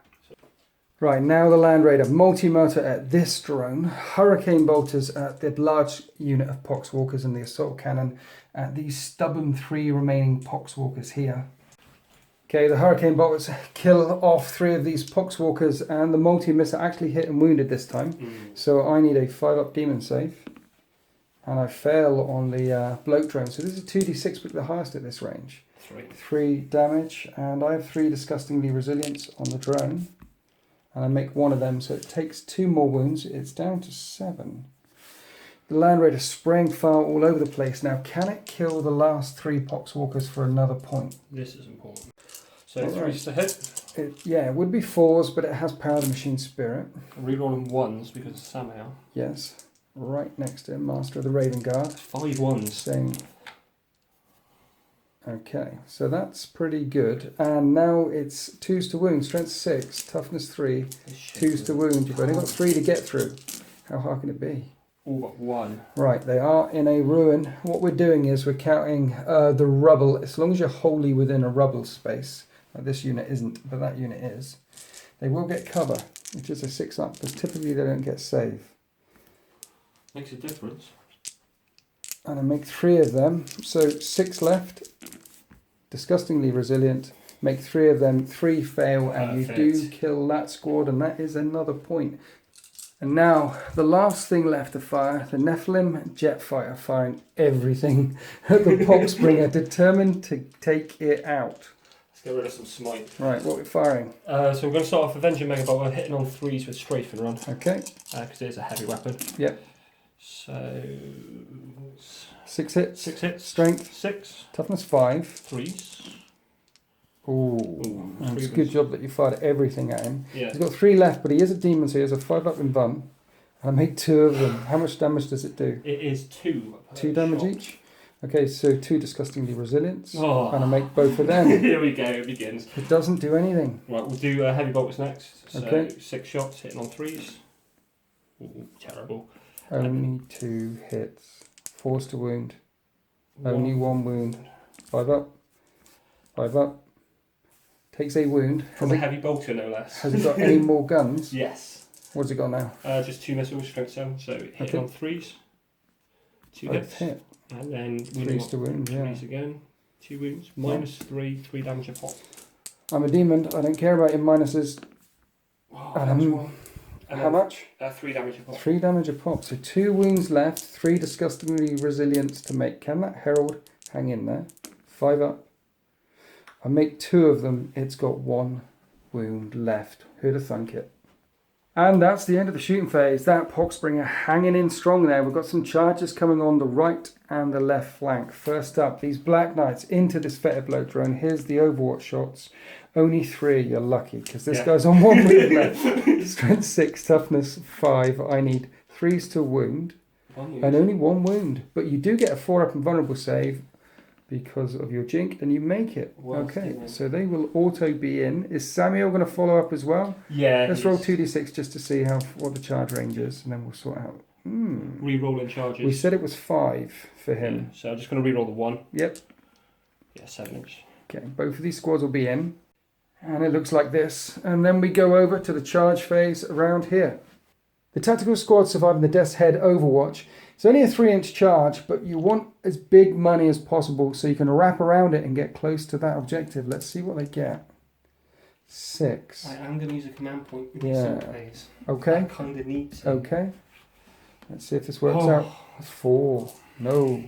Right, now the Land Raider. Multi-motor at this drone. Hurricane bolters at the large unit of Poxwalkers and the assault cannon at these stubborn 3 remaining Poxwalkers here. Okay, the Hurricane bolters kill off 3 of these Poxwalkers, and the multi-missile actually hit and wounded this time. So I need a 5-up demon save. And I fail on the bloke drone. So this is 2d6, but the highest at this range. 3 damage, and I have 3 disgustingly resilience on the drone. And I make 1 of them, so it takes 2 more wounds. It's down to 7. The Land Raider spraying fire all over the place. Now, can it kill the last 3 Poxwalkers for another point? This is important. So 3s to hit. Yeah, it would be 4s, but it has Power of the Machine Spirit. Rerolling 1s because of Samael. Yes. Right next to him, Master of the Raven Guard. 5 1s. Saying, okay, so that's pretty good. And now it's 2s to wound, strength 6, toughness 3, 2s to wound. You've only got 3 to get through. How hard can it be? All but 1. Right, they are in a ruin. What we're doing is we're counting the rubble. As long as you're wholly within a rubble space, like this unit isn't, but that unit is, they will get cover, which is a 6-up, because typically they don't get save. Makes a difference. And I make 3 of them, so 6 left. Disgustingly resilient. Make 3 of them, 3 fail, and you do kill that squad, and that is another point. And now, the last thing left to fire, the Nephilim Jetfighter firing everything at the Poxbringer, determined to take it out. Let's get rid of some smite. Right, what are we firing? So we're going to start off Avenger Megabolt, hitting on 3s with strafe and run. Okay. Because it is a heavy weapon. Yep. So 6 hits. 6 hits. Strength. 6. Toughness 5. 3s. Ooh. It's a good job that you fired everything at him. Yeah. He's got 3 left, but he is a demon, so he has a 5-up in Bun. And I make 2 of them. How much damage does it do? It is 2. 2 damage each? Okay, so 2 disgustingly resilience. Oh. And I make both of them. Here we go, it begins. It doesn't do anything. Right, we'll do heavy bolts next. So Okay. 6 shots, hitting on 3s. Ooh, terrible. Only 2 hits. Force to wound. Only 1 wound. 5 up. 5 up. Takes a wound. From a heavy bolter, no less. Has it got any more guns? Yes. What's it got now? Just 2 missiles, strength 7, so hit Okay. on 3s. 2 Both hits. hit. And then 3s to wound, yeah. 3s again. 2 wounds. Minus 3, 3 damage a pop. I'm a demon. I don't care about your minuses. How much? 3 damage a pop. 3 damage a pop. So 2 wounds left. 3 disgustingly resilience to make. Can that herald hang in there? 5 up. I make 2 of them. It's got 1 wound left. Who'd have thunk it? And that's the end of the shooting phase. That Poxbringer hanging in strong there. We've got some charges coming on the right and the left flank. First up, these Black Knights into this fetid bloke drone. Here's the Overwatch shots. Only 3, you're lucky, because this guy's on 1 wound left. Strength 6, toughness 5. I need 3s to wound. And only 1 wound. But you do get a 4 up and vulnerable save because of your jink, and you make it. Okay, so they will auto be in. Is Samuel going to follow up as well? Yeah. Let's roll 2d6 just to see what the charge range is, and then we'll sort out. Re-rolling charges. We said it was 5 for him. Yeah, so I'm just going to re-roll the 1. Yep. Yeah, 7 inch. Okay, both of these squads will be in. And it looks like this. And then we go over to the charge phase around here. The tactical squad surviving the Death's Head Overwatch. It's only a 3-inch charge, but you want as big money as possible so you can wrap around it and get close to that objective. Let's see what they get. 6. I am going to use a command point with Yeah. some phase. Okay. I kind of need to. Okay. Let's see if this works out. 4. No.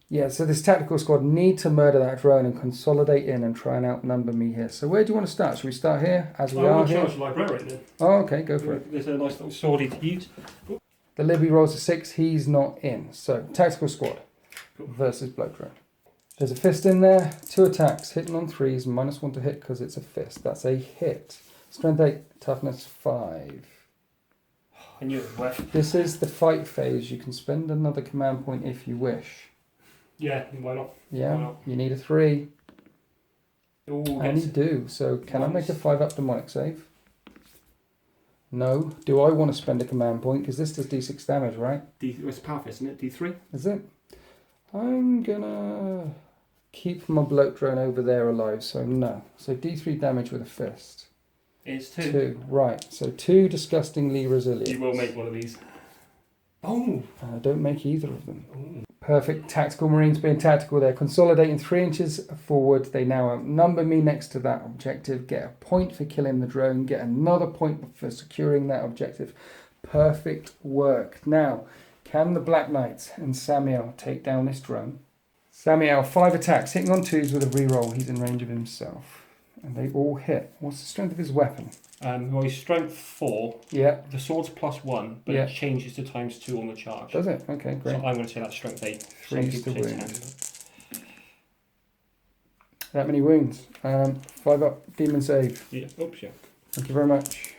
Yeah, so this tactical squad need to murder that drone and consolidate in and try and outnumber me here. So where do you want to start? Should we start here as we are here? I'm going to charge the librarian then. Oh, okay, go for it. There's a nice little swordy to use. The Libby rolls a 6, he's not in. So, tactical squad versus bloke drone. There's a fist in there, 2 attacks, hitting on 3s, -1 to hit because it's a fist. That's a hit. Strength 8, toughness 5. I knew it was. This is the fight phase. You can spend another command point if you wish. Yeah, why not? Yeah, Why not? you need a 3. Ooh, And you do. So, can I make a 5 up demonic save? No. Do I want to spend a command point? Because this does d6 damage, right? It's power fist, isn't it? D3? Is it? I'm gonna keep my bloke drone over there alive, so no. So d3 damage with a fist. It's 2. 2. Right, so 2 disgustingly resilient. You will make one of these. Oh! I don't make either of them. Ooh. Perfect. Tactical Marines being tactical. They're consolidating 3 inches forward. They now outnumber me next to that objective. Get a point for killing the drone. Get another point for securing that objective. Perfect work. Now, can the Black Knights and Samuel take down this drone? Samuel, 5 attacks, hitting on 2s with a reroll. He's in range of himself. And they all hit. What's the strength of his weapon? Well, he's strength 4. Yeah. The sword's +1, but Yeah. it changes to ×2 on the charge. Does it? Okay, So great. I'm going to say that's strength 8. 3s to Some people say wound. 10. That many wounds. 5 up, demon save. Yeah. Oops, yeah. Thank you very much.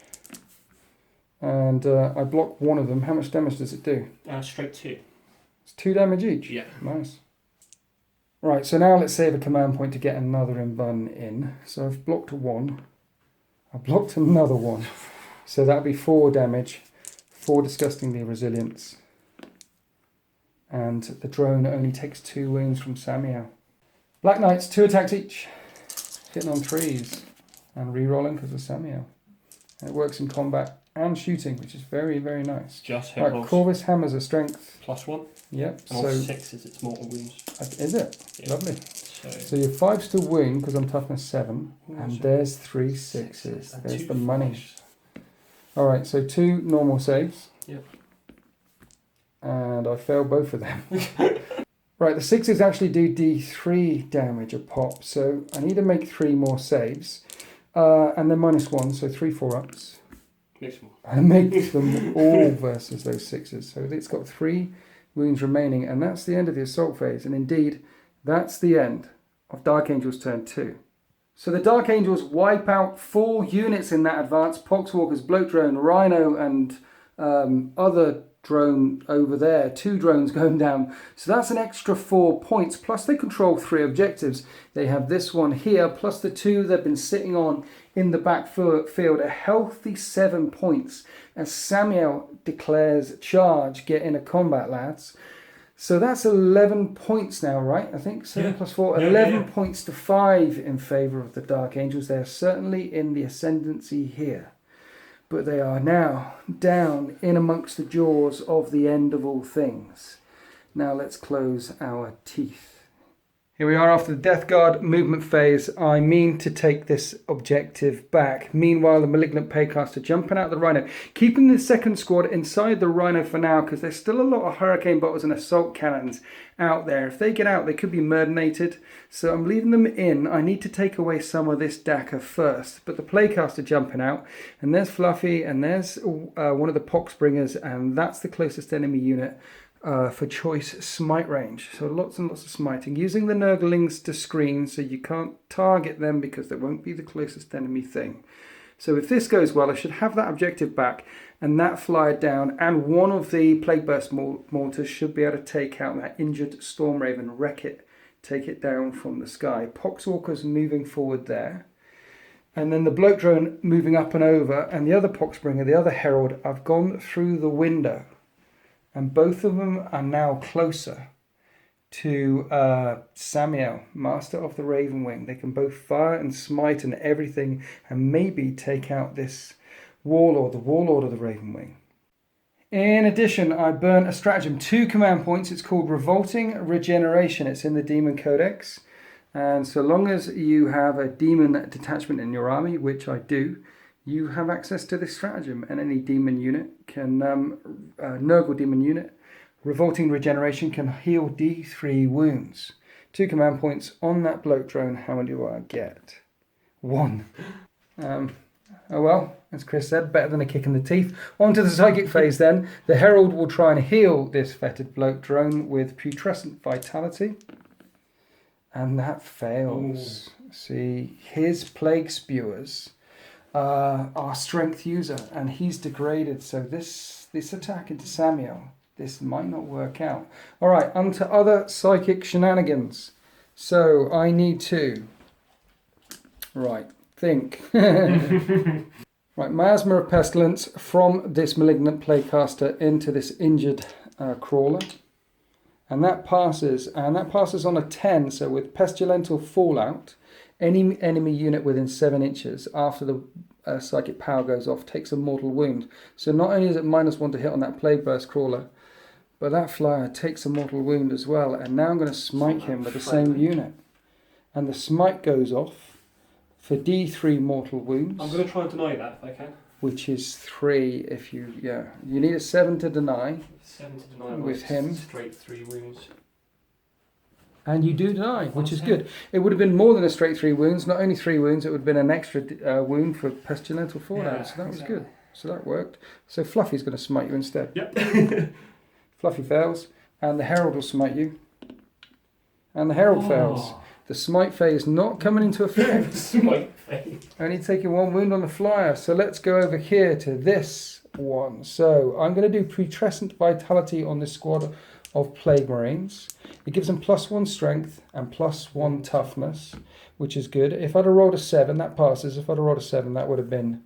And I block 1 of them. How much damage does it do? Straight 2. It's 2 damage each. Yeah. Nice. Right, so now let's save a command point to get another Imbun in. So I've blocked 1. I've blocked another 1. So that'll be 4 damage. 4 disgustingly resilience. And the drone only takes 2 wounds from Samuel. Black Knights, 2 attacks each. Hitting on 3s. And re-rolling because of Samuel. And it works in combat and shooting, which is very, very nice. Just hit Right, rolls. Corvus hammers a strength. +1. Yep, And so on 6 is its mortal wounds. is it? Yeah. Lovely. So So your 5's to wound because I'm toughness 7, and so there's 3 6s. and There's 2 the money. 5s. All right, so 2 normal saves. Yep. And I failed both of them. Right, the 6s actually do d3 damage a pop, so I need to make 3 more saves. And then -1, so 3 4-ups. Makes more. And make them all versus those 6s. So it's got 3 wounds remaining, and that's the end of the assault phase. And indeed, that's the end of Dark Angel's turn 2. So the Dark Angels wipe out 4 units in that advance. Poxwalker's bloke drone, Rhino, and other drone over there. 2 drones going down. So that's an extra 4 points. Plus they control 3 objectives. They have this one here, plus the 2 they've been sitting on in the backfield, a healthy 7 points, as Samuel declares charge, get in a combat, lads. So that's 11 points now, right? I think 7 plus 4, 11 points to 5 in favour of the Dark Angels. They're certainly in the ascendancy here. But they are now down in amongst the jaws of the end of all things. Now let's close our teeth. Here we are after the Death Guard movement phase. I mean to take this objective back. Meanwhile, the Malignant Paycaster jumping out of the Rhino. Keeping the second squad inside the Rhino for now, because there's still a lot of Hurricane Bolters and Assault Cannons out there. If they get out, they could be murdinated. So I'm leaving them in. I need to take away some of this Dakka first. But the Playcaster jumping out. And there's Fluffy, and there's one of the Poxbringers, and that's the closest enemy unit. For choice smite range. So lots and lots of smiting. Using the Nurglings to screen so you can't target them because they won't be the closest enemy thing. So if this goes well, I should have that objective back and that flyer down, and one of the Plague Burst mortars should be able to take out that injured Storm Raven, wreck it, take it down from the sky. Poxwalker's moving forward there. And then the Bloat Drone moving up and over, and the other Poxbringer, the other Herald, I've gone through the window. And both of them are now closer to Samuel, Master of the Raven Wing. They can both fire and smite and everything, and maybe take out this Warlord, the Warlord of the Raven Wing. In addition, I burnt a stratagem, 2 command points. It's called Revolting Regeneration. It's in the Demon Codex. And so long as you have a demon detachment in your army, which I do, you have access to this stratagem, and any demon unit can, Nurgle demon unit, Revolting Regeneration can heal D3 wounds. 2 command points on that Bloat Drone. How many do I get? 1. Oh well, as Chris said, better than a kick in the teeth. On to the Psychic phase then. The Herald will try and heal this fetid Bloat Drone with Putrescent Vitality. And that fails. Ooh. See, his Plague Spewers our strength user, and he's degraded, so this attack into Samuel, this might not work out. All right, on to other psychic shenanigans. So I need to think. Right, Miasma of Pestilence from this Malignant Playcaster into this injured crawler, and that passes on a 10. So with Pestilential Fallout, any enemy unit within 7 inches after the psychic power goes off takes a mortal wound. So not only is it -1 to hit on that Plague Burst crawler, but that flyer takes a mortal wound as well. And now I'm going to smite him with the same unit. And the smite goes off for D3 mortal wounds. I'm going to try and deny that if I can. Which is 3 if you need a 7 to deny. 7 to deny with him. Straight 3 wounds. And you do die, which is good. It would have been more than a straight 3 wounds. Not only 3 wounds, it would have been an extra wound for Pestilential Fallout. So that was good. So that worked. So Fluffy's going to smite you instead. Yep. Fluffy fails, and the Herald will smite you. And the Herald fails. The smite phase not coming into effect. Smite phase. Only taking 1 wound on the flyer. So let's go over here to this one. So I'm going to do Putrescent Vitality on this squad of Plague Marines. It gives them +1 strength and +1 toughness, which is good. If I'd have rolled a 7, that passes. If I'd have rolled a 7, that would have been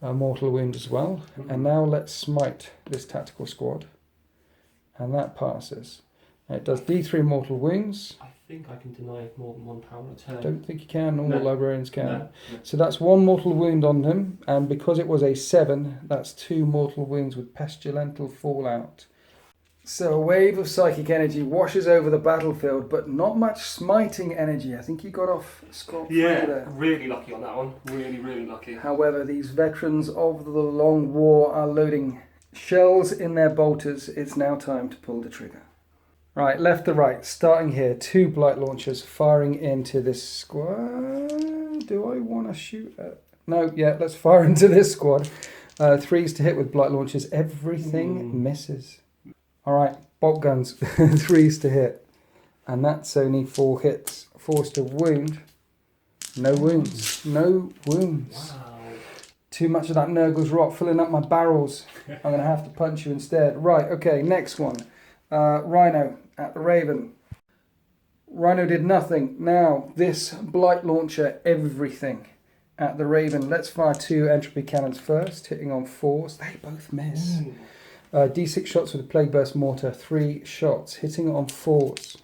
a mortal wound as well. Mm-hmm. And now let's smite this tactical squad. And that passes. And it does D3 mortal wounds. I think I can deny more than 1 power a turn. Don't think you can. Normal librarians can. No. So that's 1 mortal wound on them. And because it was a 7, that's 2 mortal wounds with Pestilential Fallout. So a wave of psychic energy washes over the battlefield, but not much smiting energy. I think he got off scot-free there. Really lucky on that one. Really, really lucky. However, these veterans of the long war are loading shells in their bolters. It's now time to pull the trigger. Right, left to right, starting here. 2 Blight Launchers firing into this squad. Do I want to shoot at... No, yeah, let's fire into this squad. 3s to hit with Blight Launchers. Everything misses. Alright, bolt guns, 3s to hit. And that's only 4 hits. 4s to wound. No wounds. No wounds. Wow. Too much of that Nurgle's rot filling up my barrels. I'm going to have to punch you instead. Right, okay, next one. Rhino at the Raven. Rhino did nothing. Now, this Blight Launcher, everything. at the Raven. Let's fire 2 entropy cannons first, hitting on 4s. They both miss. D6 shots with a Plague Burst Mortar, 3 shots, hitting on 4s.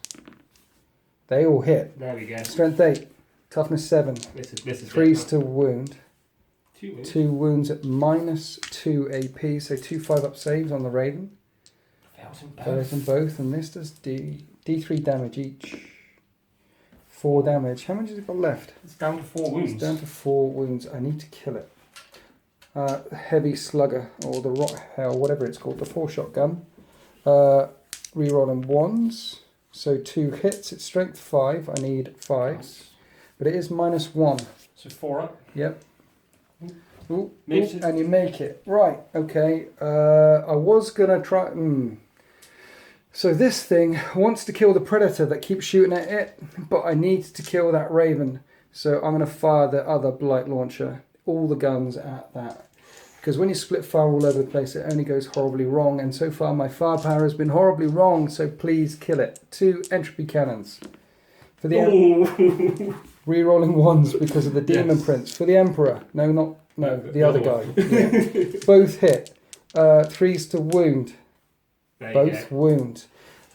They all hit. There we go. Strength 8, toughness 7, This is 3s to wound. 2 wounds. 2 wounds at -2 AP, so 2 5-up saves on the Raven. Fails in both, and this does D3 damage each. 4 damage. How much has it got left? It's down to 4 wounds. It's down to 4 wounds. I need to kill it. Heavy Slugger, or the Rot Hell, whatever it's called, the 4-shot gun. Rerolling 1s, so 2 hits. It's strength 5. I need 5s, but it is -1. So 4 up. Yep. Ooh, Makes it. and you make it. Right, okay. I was going to try... So this thing wants to kill the Predator that keeps shooting at it, but I need to kill that Raven. So I'm going to fire the other Blight Launcher, all the guns at that. Because when you split fire all over the place, it only goes horribly wrong. And so far my firepower has been horribly wrong, so please kill it. 2 entropy cannons. For the re-rolling 1s because of the Demon Prince. For the Emperor. No, the other guy. Yeah. Both hit. 3s to wound. Both wound.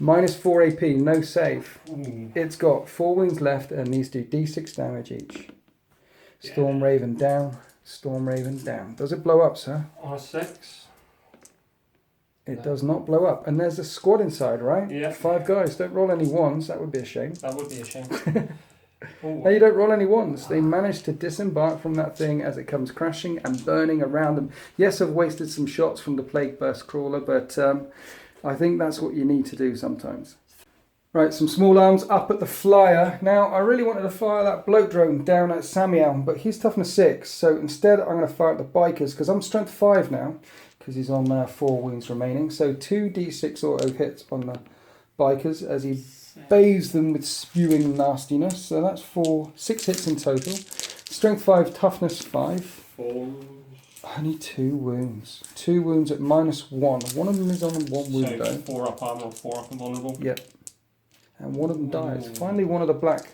-4 AP, no save. It's got 4 wounds left and these do D6 damage each. Storm Raven down. Storm Raven down. Does it blow up, sir? R6. It does not blow up. And there's a squad inside, right? Yeah. 5 guys. Don't roll any 1s. That would be a shame. That would be a shame. No, you don't roll any 1s. They manage to disembark from that thing as it comes crashing and burning around them. Yes, I've wasted some shots from the Plague Burst Crawler, but I think that's what you need to do sometimes. Right, some small arms up at the Flyer. Now, I really wanted to fire that bloat drone down at Samiel, but he's toughness 6. So instead, I'm going to fire at the Bikers, because I'm strength 5 now, because he's on 4 wounds remaining. So 2 D6 auto hits on the Bikers as he bathes them with spewing nastiness. So that's 6 hits in total. Strength 5, toughness 5. 4. Only 2 wounds. 2 wounds at -1. One of them is on 1 wound though. 4 up armor, 4 up invulnerable. Yep. And one of them dies. Finally, one of the Black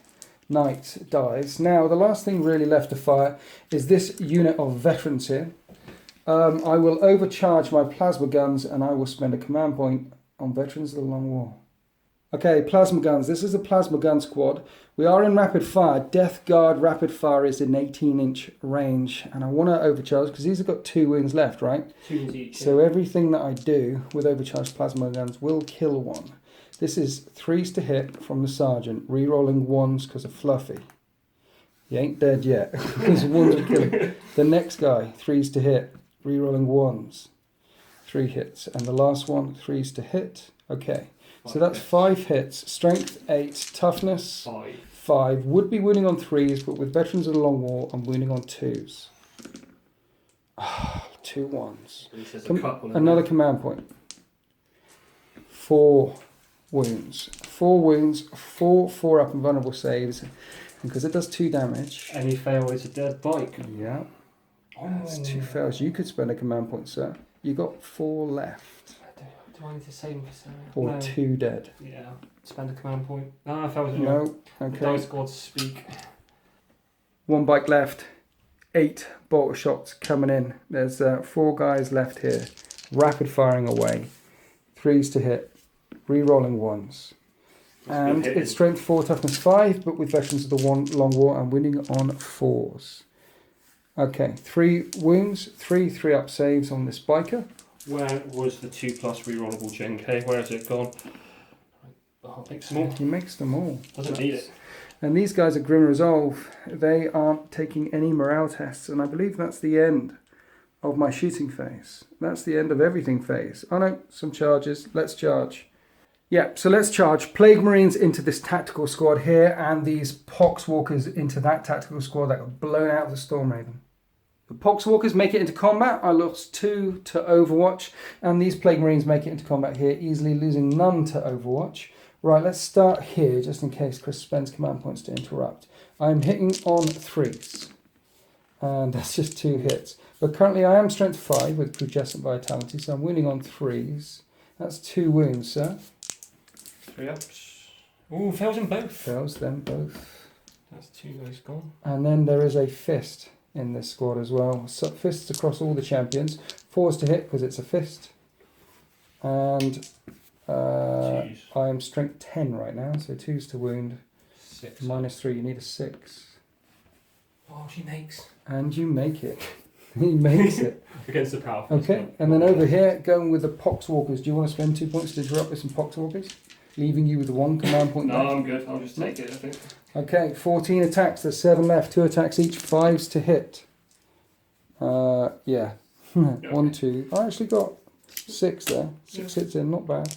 Knights dies. Now, the last thing really left to fire is this unit of veterans here. I will overcharge my plasma guns and I will spend a command point on Veterans of the Long War. Okay, plasma guns. This is a plasma gun squad. We are in rapid fire. Death Guard rapid fire is in 18-inch range. And I want to overcharge because these have got 2 wounds left, right? 2 wounds each. So everything that I do with overcharged plasma guns will kill one. This is 3s to hit from the Sergeant, re-rolling 1s because of Fluffy. He ain't dead yet, because 1s will kill him. The next guy, 3s to hit, re-rolling 1s. 3 hits. And the last one, 3s to hit. Okay, so that's 5 hits. Strength 8, toughness 5. Would be wounding on 3s, but with Veterans of the Long War, I'm wounding on 2s. 2 1s. Another command point. 4 wounds. 4 wounds, 4 up and vulnerable saves. And because it does 2 damage. Any fail is a dead bike. Yeah. That's 2 fails. You could spend a command point, sir. You got 4 left. Do I need to save him? Or no. 2 dead. Yeah. Spend a command point. Ah, fails. No. Okay. The dice gods speak. 1 bike left. 8 bolter shots coming in. There's 4 guys left here. Rapid firing away. 3s to hit. Re-rolling 1s. And it's strength 4, toughness 5, but with Veterans of the Long War, I'm winning on 4s. Okay, 3 wounds, 3 up saves on this biker. Where was the 2+ rerollable Gen K? Where has it gone? I'll make some more. He makes them all. Doesn't need it. And these guys are Grim Resolve. They aren't taking any morale tests, and I believe that's the end of my shooting phase. That's the end of everything phase. Oh no, some charges. Let's charge. Yeah, so let's charge Plague Marines into this tactical squad here and these Poxwalkers into that tactical squad that got blown out of the Storm Raven. The Poxwalkers make it into combat. I lost 2 to Overwatch, and these Plague Marines make it into combat here, easily losing none to Overwatch. Right, let's start here, just in case Chris spends command points to interrupt. I'm hitting on 3s, and that's just 2 hits. But currently I am strength 5 with Prugescent Vitality, so I'm winning on 3s. That's 2 wounds, sir. 3 ups. Ooh, fails in both. Fails them both. That's 2 guys gone. And then there is a fist. in this squad as well. So fists across all the champions. 4s to hit because it's a fist. And I am strength 10 right now, so 2s to wound. 6. -3, you need a 6. Oh, she makes. And you make it. He makes it. Against the powerful. Okay, and then over here, going with the Poxwalkers. Do you want to spend 2 points to interrupt with some Poxwalkers? Leaving you with 1 command point. No, I'm good. I'll just take it, I think. Okay, 14 attacks. There's 7 left. 2 attacks each. 5s to hit. Yeah. 1, 2. I actually got 6 there. 6 hits in, not bad.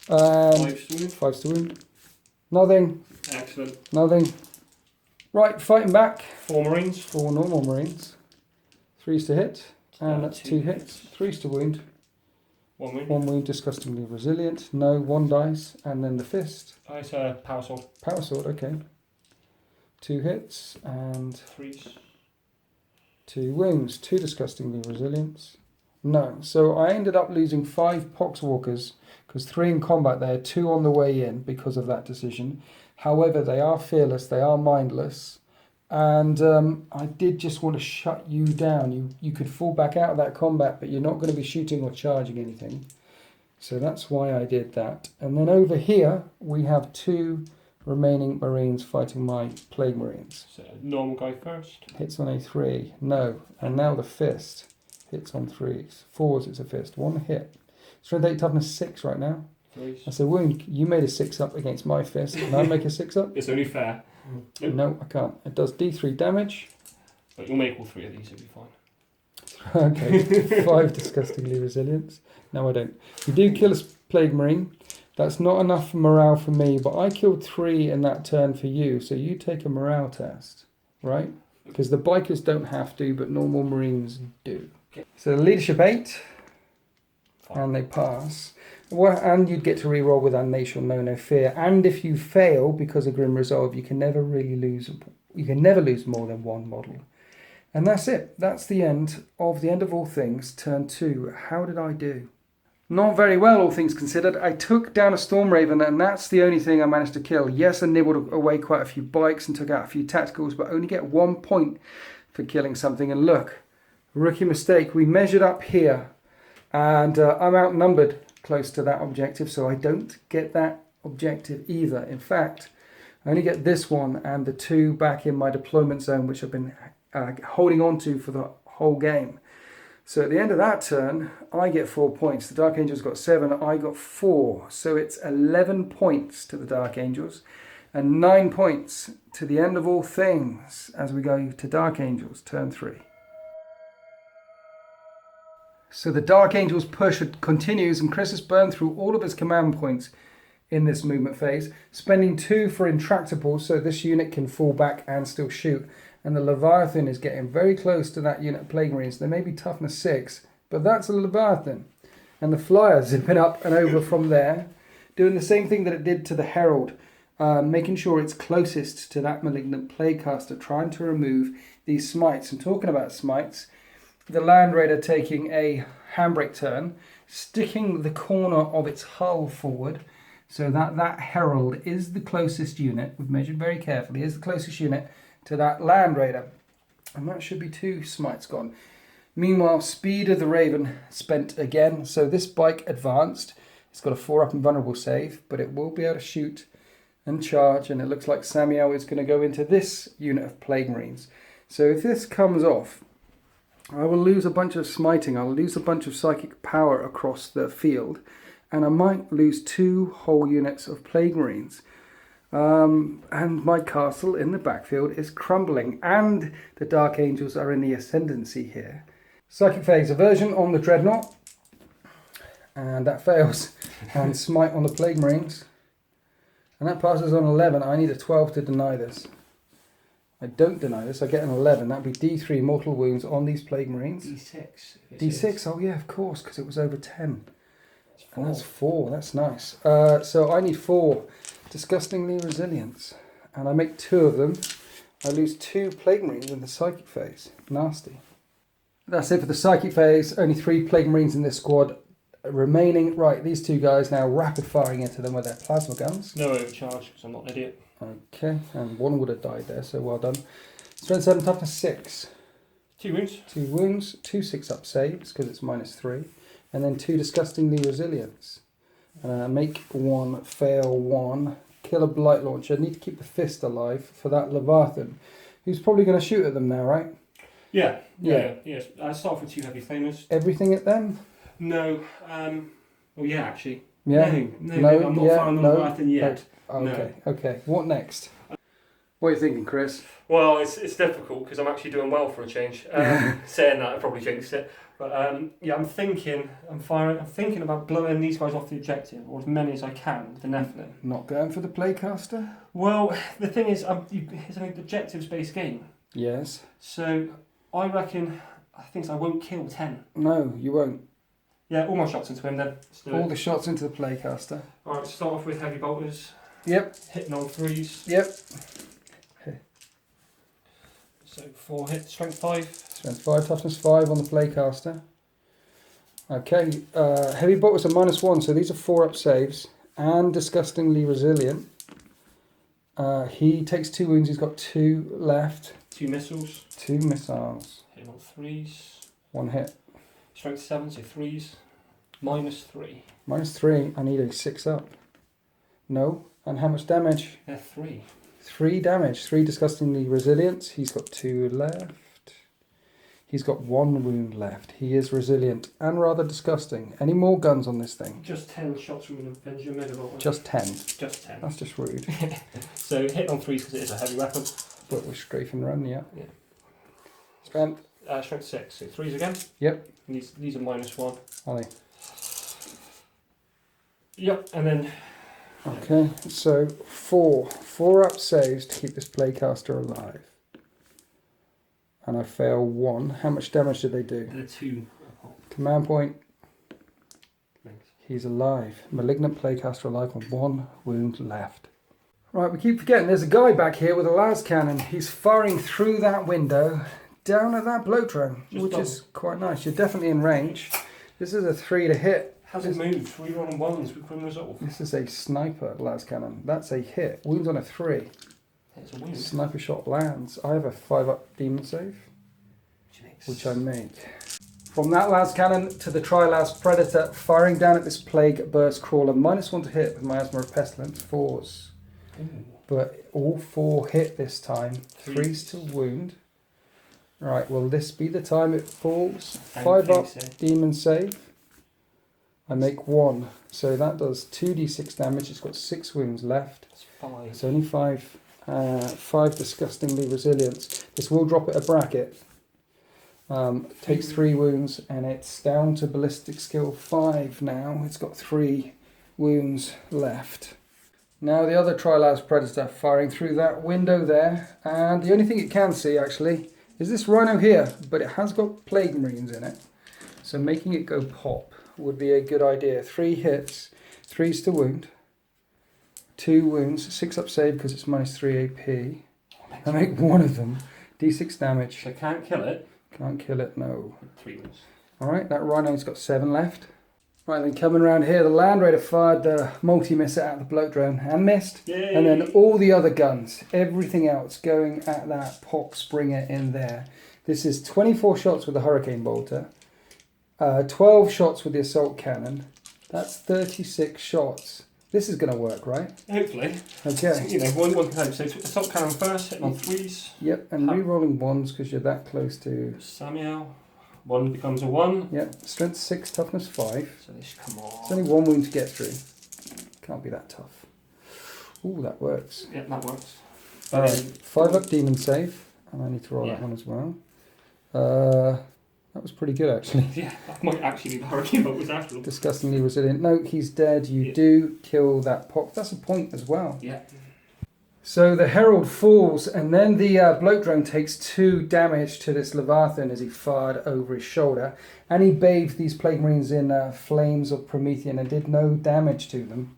5s to wound. 5s to wound. Nothing. Excellent. Nothing. Right, fighting back. 4 Marines. 4 normal Marines. 3s to hit. And that's 2 hits. 3s to wound. 1 wound. 1 wound, disgustingly resilient. No, 1 dice. And then the fist. Oh, it's a power sword. Power sword, okay. 2 hits and 3s. 2 wounds. 2 disgustingly resilience. No. So I ended up losing 5 Poxwalkers because 3 in combat there, 2 on the way in because of that decision. However, they are fearless, they are mindless. And I did just want to shut you down. You could fall back out of that combat, but you're not going to be shooting or charging anything. So that's why I did that. And then over here, we have 2 remaining Marines fighting my Plague Marines. So, normal guy first. Hits on a 3. No. And now the fist. Hits on 3s. 4s, it's a fist. 1 hit. Strength 8, toughness 6 right now. 3s. That's a wound. You made a 6 up against my fist. Can I make a 6 up? It's only fair. No, I can't. It does D3 damage. But you'll make all 3 of these, it'll be fine. Okay. 5 disgustingly resilience. No, I don't. You do kill a Plague Marine. That's not enough morale for me, but I killed 3 in that turn for you, so you take a morale test, right? Because the bikers don't have to, but normal Marines do. Okay. So leadership 8, Fine. and they pass. Well, and you'd get to reroll with And They Shall Know No Fear. And if you fail because of Grim Resolve, you can never really lose. You can never lose more than 1 model. And that's it. That's the end of all things. Turn 2. How did I do? Not very well, all things considered. I took down a Storm Raven, and that's the only thing I managed to kill. Yes, I nibbled away quite a few bikes and took out a few tacticals, but only get 1 point for killing something. And look, rookie mistake. We measured up here, and I'm outnumbered close to that objective, so I don't get that objective either. In fact, I only get this one and the 2 back in my deployment zone, which I've been holding on to for the whole game. So at the end of that turn, I get 4 points. The Dark Angels got 7, I got 4. So it's 11 points to the Dark Angels and 9 points to the end of all things as we go to Dark Angels, turn 3. So the Dark Angels push continues, and Chris has burned through all of his command points in this movement phase, spending 2 for Intractable so this unit can fall back and still shoot. And the Leviathan is getting very close to that unit of Plague Marines. They may be toughness 6, but that's a Leviathan. And the Flyer zipping up and over from there, doing the same thing that it did to the Herald, making sure it's closest to that Malignant Plaguecaster, trying to remove these smites. And talking about smites, the Land Raider taking a handbrake turn, sticking the corner of its hull forward so that Herald is the closest unit, we've measured very carefully, is the closest unit to that Land Raider. And that should be 2 smites gone. Meanwhile, Speed of the Raven spent again, so this bike advanced. It's got a 4-up invulnerable save, but it will be able to shoot and charge, and it looks like Samuel is going to go into this unit of Plague Marines. So if this comes off, I will lose a bunch of smiting, I'll lose a bunch of psychic power across the field, and I might lose 2 whole units of Plague Marines. And my castle in the backfield is crumbling, and the Dark Angels are in the ascendancy here. Psychic Phase Aversion on the Dreadnought, and that fails, and Smite on the Plague Marines, and that passes on 11. I need a 12 to deny this. I don't deny this, I get an 11. That would be D3 mortal wounds on these Plague Marines. D6. D6, oh yeah, of course, because it was over 10. And that's 4, that's nice. So I need 4 disgustingly resilience. And I make 2 of them. I lose 2 Plague Marines in the Psychic Phase. Nasty. That's it for the Psychic Phase. Only 3 Plague Marines in this squad remaining. Right, these 2 guys now rapid firing into them with their plasma guns. No overcharge, because I'm not an idiot. Okay, and 1 would have died there, so well done. Strength 7, toughness 6. 2 wounds. 2 wounds, 2 6-up saves because it's -3, and then 2 disgustingly resilience. Make 1, fail 1, kill a blight launcher. Need to keep the fist alive for that Leviathan, who's probably going to shoot at them now, right? Yeah. Yes. I start off with 2 heavy flamers. Everything at them? No. Well, yeah, actually. Yeah. No, I'm not firing on the Leviathan yet. Okay. Okay. What next? What are you thinking, Chris? Well, it's difficult because I'm actually doing well for a change. Saying that, I probably jinxed it. But yeah, I'm thinking about blowing these guys off the objective, or as many as I can with the Nephilim. Not going for the Playcaster? Well, the thing is, it's an objectives-based game. Yes. So I think I won't kill 10. No, you won't. Yeah, all my shots into him then. Let's do All it. the shots into the Playcaster. Alright, start off with heavy bolters. Yep. Hitting on 3s. Yep. So 4 hits, strength 5. Strength 5, toughness 5 on the Playcaster. Okay, heavy bolters are -1, so these are 4-up saves and disgustingly resilient. He takes 2 wounds, he's got 2 left. 2 missiles. 2 missiles. Hitting on 3s. 1 hit. Strength 7, so 3s. -3. -3, I need a 6-up. No, and how much damage? 3. 3 damage, 3 disgustingly resilient. He's got 2 left. He's got 1 wound left. He is resilient and rather disgusting. Any more guns on this thing? Just 10 shots from an Avenger Megavolt. Just 10. Just 10. That's just rude. So hit on 3s because it is a heavy weapon. But we're strafe and run, yeah. Yeah. Strength? Strength 6, so 3s again. Yep. And these are -1. Are they? Yep, and then... Okay, so 4-up saves to keep this Playcaster alive. And I fail 1. How much damage did they do? 2. Command point. Thanks. He's alive. Malignant Playcaster alive with 1 wound left. Right, we keep forgetting there's a guy back here with a las cannon. He's firing through that window down at that bloat drone, which is quite nice. You're definitely in range. This is a 3 to hit. Hasn't moved. We run on 1s with Grim Resolve. This is a sniper las cannon. That's a hit. Wounds on a 3. It's a wound. Sniper shot lands. I have a 5-up demon save, which I make. From that las cannon to the tri-las predator, firing down at this plague burst crawler. -1 to hit with miasma of pestilence. 4s. Ooh. But all 4 hit this time. 3s to wound. Right, will this be the time it falls? 5-up demon save. I make 1. So that does 2d6 damage. It's got 6 wounds left. It's 5. It's only 5. 5 disgustingly resilience. This will drop it a bracket. Takes 3 wounds and it's down to ballistic skill 5 now. It's got 3 wounds left. Now the other tri-las predator firing through that window there, and the only thing it can see actually is this rhino here, but it has got plague marines in it, so making it go pop would be a good idea. 3 hits, 3s to wound, 2 wounds, 6-up save because it's -3 AP. I make 1 of them, d6 damage. So can't kill it. Can't kill it, no. 3 wounds. Alright, that rhino's got 7 left. Right, then coming around here, the Land Raider fired the multi-misser at the bloat drone and missed. Yay. And then all the other guns, everything else going at that Pox Springer in there. This is 24 shots with the Hurricane Bolter, 12 shots with the Assault Cannon. That's 36 shots. This is going to work, right? Hopefully. Okay. You know, one can hope. So Assault Cannon first, hitting on 3s. Yep, and re-rolling 1s because you're that close to... Samuel. 1 becomes a 1. Yep, strength 6, toughness 5. So this, come on. It's only 1 wound to get through. Can't be that tough. Ooh, that works. Yep, that works. Alright, 5-up demon save. And I need to roll that one as well. That was pretty good actually. Yeah, that might actually be the Hurricane Bolt was after all. Disgustingly resilient. No, he's dead. You do kill that Pox. That's a point as well. Yeah. So the Herald falls, and then the bloat drone takes 2 damage to this Leviathan as he fired over his shoulder, and he bathed these Plague Marines in flames of Promethean and did no damage to them.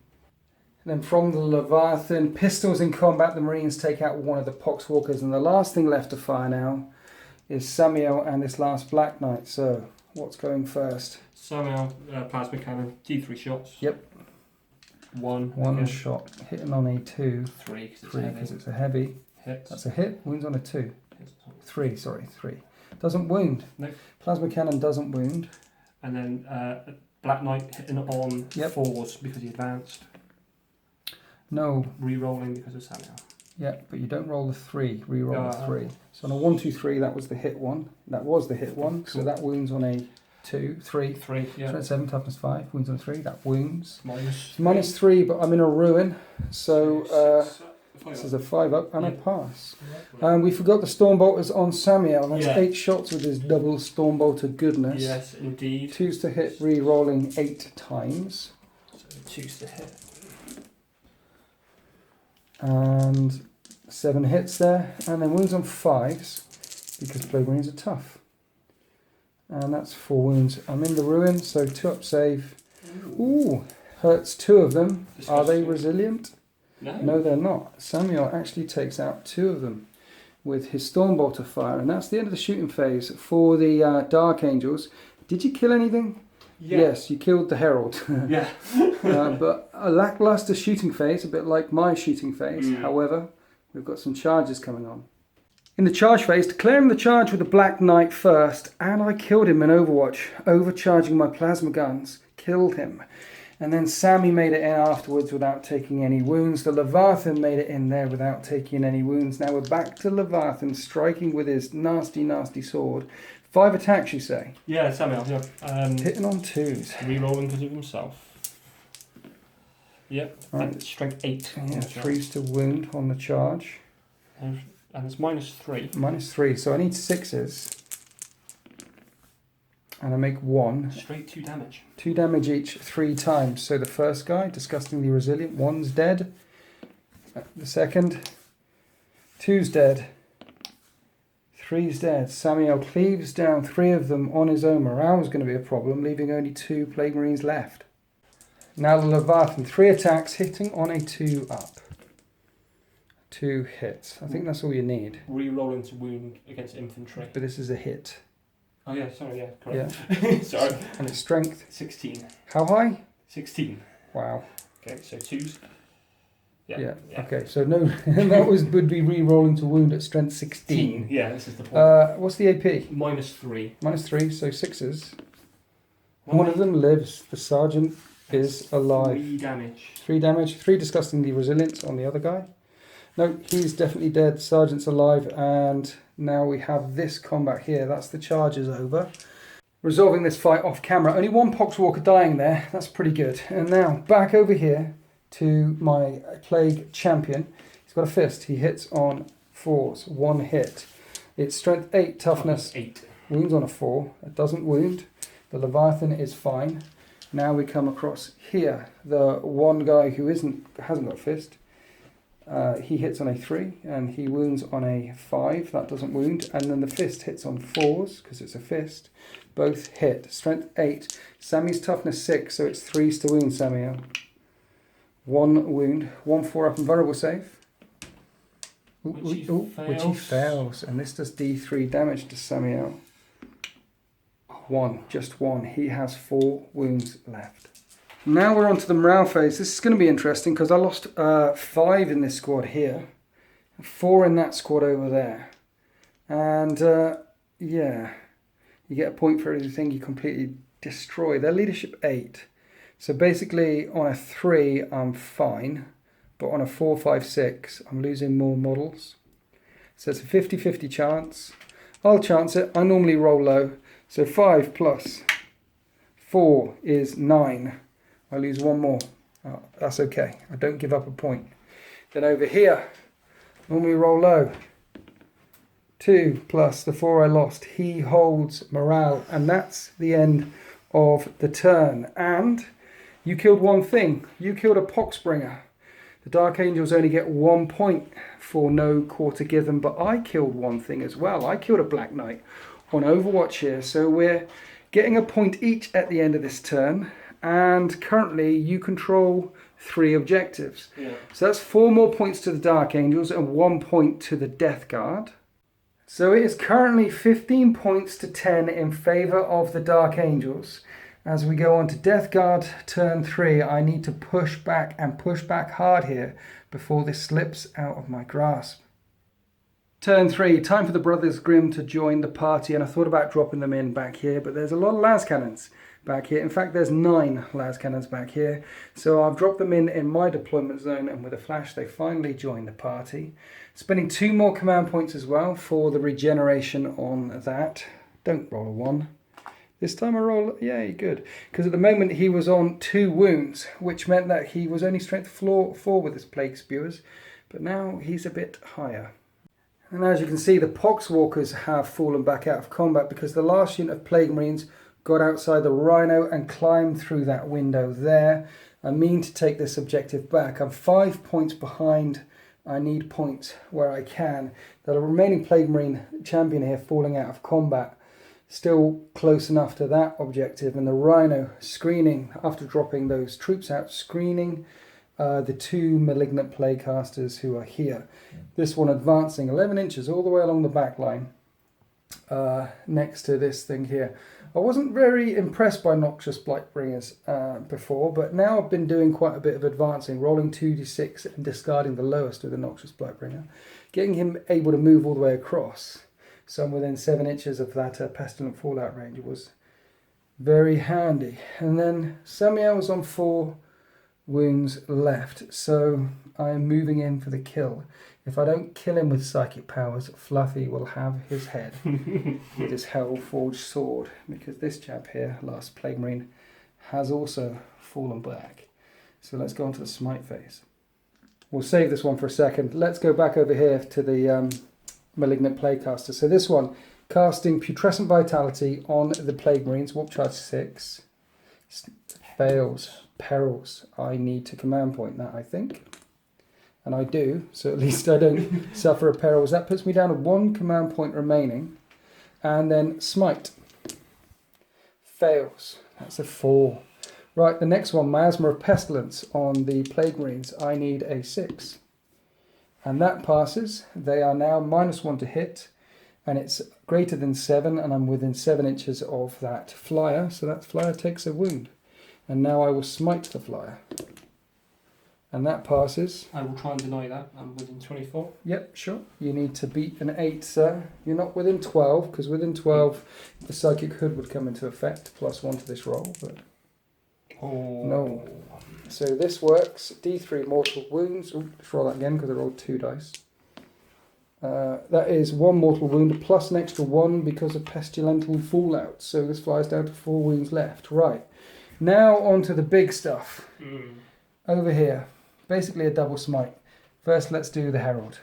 And then from the Leviathan, pistols in combat, the Marines take out one of the Poxwalkers, and the last thing left to fire now is Samuel and this last Black Knight. So what's going first? Samuel, plasma cannon, D3 shots. Yep. 1 shot, hitting on a 2. 3 because it's a heavy. Hits. That's a hit. Wounds on a 2. 3, sorry, 3. Doesn't wound. No. Plasma cannon doesn't wound. And then Black Knight hitting on Yep. 4s because he advanced. No. Re-rolling because of Samuel. Yeah, but you don't roll the 3. Re-roll the 3. Okay. So on a 1, 2, 3, that was the hit one. That was the hit one. So Cool. that wounds on a 2, 3. 3, yeah. Strength 7, toughness 5. Wounds on a 3. That wounds. Minus. Minus 3, but I'm in a ruin. So Five this up. is a 5 up and Yeah. a pass. We forgot the Stormbolters on Samuel. That's Yeah. 8 shots with his double Stormbolter goodness. Yes, indeed. 2s to hit, re-rolling 8 times. So 2s to hit. And 7 hits there. And then wounds on 5s because Plague Marines are tough. And that's 4 wounds. I'm in the ruin, so 2 up save. Ooh, hurts 2 of them. Are they Disgusting. resilient? No. No, they're not. Samuel actually takes out 2 of them with his Stormbolter fire, and that's the end of the shooting phase for the Dark Angels. Did you kill anything? Yeah. Yes, you killed the Herald. Yeah. But a lackluster shooting phase, a bit like my shooting phase. Mm. However, we've got some charges coming on. In the charge phase, declaring the charge with the Black Knight first, and I killed him in Overwatch, overcharging my plasma guns. Killed him. And then Sammy made it in afterwards without taking any wounds. The Leviathan made it in there without taking any wounds. Now we're back to Leviathan striking with his nasty, nasty sword. 5 attacks, you say? Yeah, Samuel, yeah. Hitting on 2s. Re-rolling because of himself. Yep. Right. And strength 8. on Yeah, the charge. 3s to wound on the charge. And it's minus 3. Minus 3, so I need 6s. And I make 1. Straight 2 damage. 2 damage each 3 times. So the first guy, disgustingly resilient, 1's dead. The second, 2's dead. 3's dead. Samuel cleaves down 3 of them on his own. Morale is going to be a problem, leaving only 2 Plague Marines left. Now the Leviathan, 3 attacks, hitting on a 2 up. 2 hits. I think that's all you need. Re-rolling to wound against infantry. But this is a hit. Oh yeah, sorry, yeah, Yeah. correct. Sorry. And its strength. 16. How high? 16. Wow. Okay, so 2s. Yeah. Okay, so no, that would be re-rolling to wound at strength 16. Yeah, this is the point. What's the AP? Minus 3. Minus 3, so 6s. One of them lives. The sergeant is alive. 3 damage. 3 damage. 3 disgustingly resilient on the other guy. No, he's definitely dead. Sergeant's alive, and now we have this combat here. That's the charge is over. Resolving this fight off camera. Only 1 Poxwalker dying there. That's pretty good. And now back over here to my Plague champion. He's got a fist. He hits on 4s. 1 hit. It's strength 8, toughness 8. Wounds on a 4. It doesn't wound. The Leviathan is fine. Now we come across here. The one guy who hasn't got a fist. He hits on a 3 and he wounds on a 5. That doesn't wound. And then the fist hits on 4s because it's a fist. Both hit. Strength 8. Sammy's toughness 6, so it's 3s to wound Samuel. 1 wound. 1 4 up and vulnerable save. Which he fails. And this does D3 damage to Samuel. 1. Just 1. He has 4 wounds left. Now we're on to the morale phase. This is going to be interesting because I lost 5 in this squad here. 4 in that squad over there. And yeah, you get a point for everything you completely destroy. Their leadership 8. So basically on a 3 I'm fine. But on a 4, 5, 6 I'm losing more models. So it's a 50-50 chance. I'll chance it. I normally roll low. So 5 plus 4 is 9. I lose 1 more. Oh, that's okay. I don't give up a point. Then over here, normally roll low. 2 plus the 4 I lost. He holds morale. And that's the end of the turn. And you killed 1 thing. You killed a Poxbringer. The Dark Angels only get 1 point for no quarter given. But I killed 1 thing as well. I killed a Black Knight on Overwatch here. So we're getting a point each at the end of this turn. And currently you control 3 objectives. Yeah. So that's 4 more points to the Dark Angels and 1 point to the Death Guard. So it is currently 15 points to 10 in favour of the Dark Angels. As we go on to Death Guard turn 3, I need to push back and push back hard here before this slips out of my grasp. Turn 3, time for the Brothers Grimm to join the party, and I thought about dropping them in back here, but there's a lot of las cannons back here. In fact, there's 9 las cannons back here, so I've dropped them in my deployment zone, and with a flash they finally join the party. Spending 2 more command points as well for the regeneration on that. Don't roll a 1. This time I roll, yay, good. Because at the moment he was on 2 wounds, which meant that he was only strength 4 with his plague spewers, but now he's a bit higher. And as you can see, the Poxwalkers have fallen back out of combat because the last unit of Plague Marines got outside the Rhino and climbed through that window there. I mean to take this objective back. I'm 5 points behind. I need points where I can. The remaining Plague Marine champion here falling out of combat. Still close enough to that objective. And the Rhino screening, after dropping those troops out, screening the 2 malignant plague casters who are here. This one advancing 11 inches all the way along the back line next to this thing here. I wasn't very impressed by Noxious Blightbringers before, but now I've been doing quite a bit of advancing, rolling 2d6 and discarding the lowest with the Noxious Blightbringer, getting him able to move all the way across. So I'm within 7 inches of that Pestilent Fallout range. It was very handy. And then Samuel was on 4 wounds left, so I am moving in for the kill. If I don't kill him with psychic powers, Fluffy will have his head with his Hellforged sword, because this chap here, last Plague Marine, has also fallen back. So let's go on to the smite phase. We'll save this one for a second. Let's go back over here to the Malignant Plague Caster. So this one, casting Putrescent Vitality on the Plague Marines, warp charge 6, fails. Perils. I need to command point that, I think. And I do, so at least I don't suffer a perils. That puts me down to 1 command point remaining. And then smite. Fails. That's a 4. Right, the next one, Miasma of Pestilence on the Plague Marines. I need a 6. And that passes. They are now -1 to hit. And it's greater than 7, and I'm within 7 inches of that flyer. So that flyer takes a wound. And now I will smite the flyer. And that passes. I will try and deny that. I'm within 24. Yep, sure. You need to beat an 8, sir. You're not within 12, because within 12 the Psychic Hood would come into effect, +1 to this roll, but no. So this works. D3 mortal wounds. Ooh, let's roll that again, because I rolled 2 dice. That is 1 mortal wound, plus an extra 1 because of Pestilential Fallout. So this flies down to 4 wounds left. Right. Now on to the big stuff. Over here. Basically a double smite. First let's do the Herald.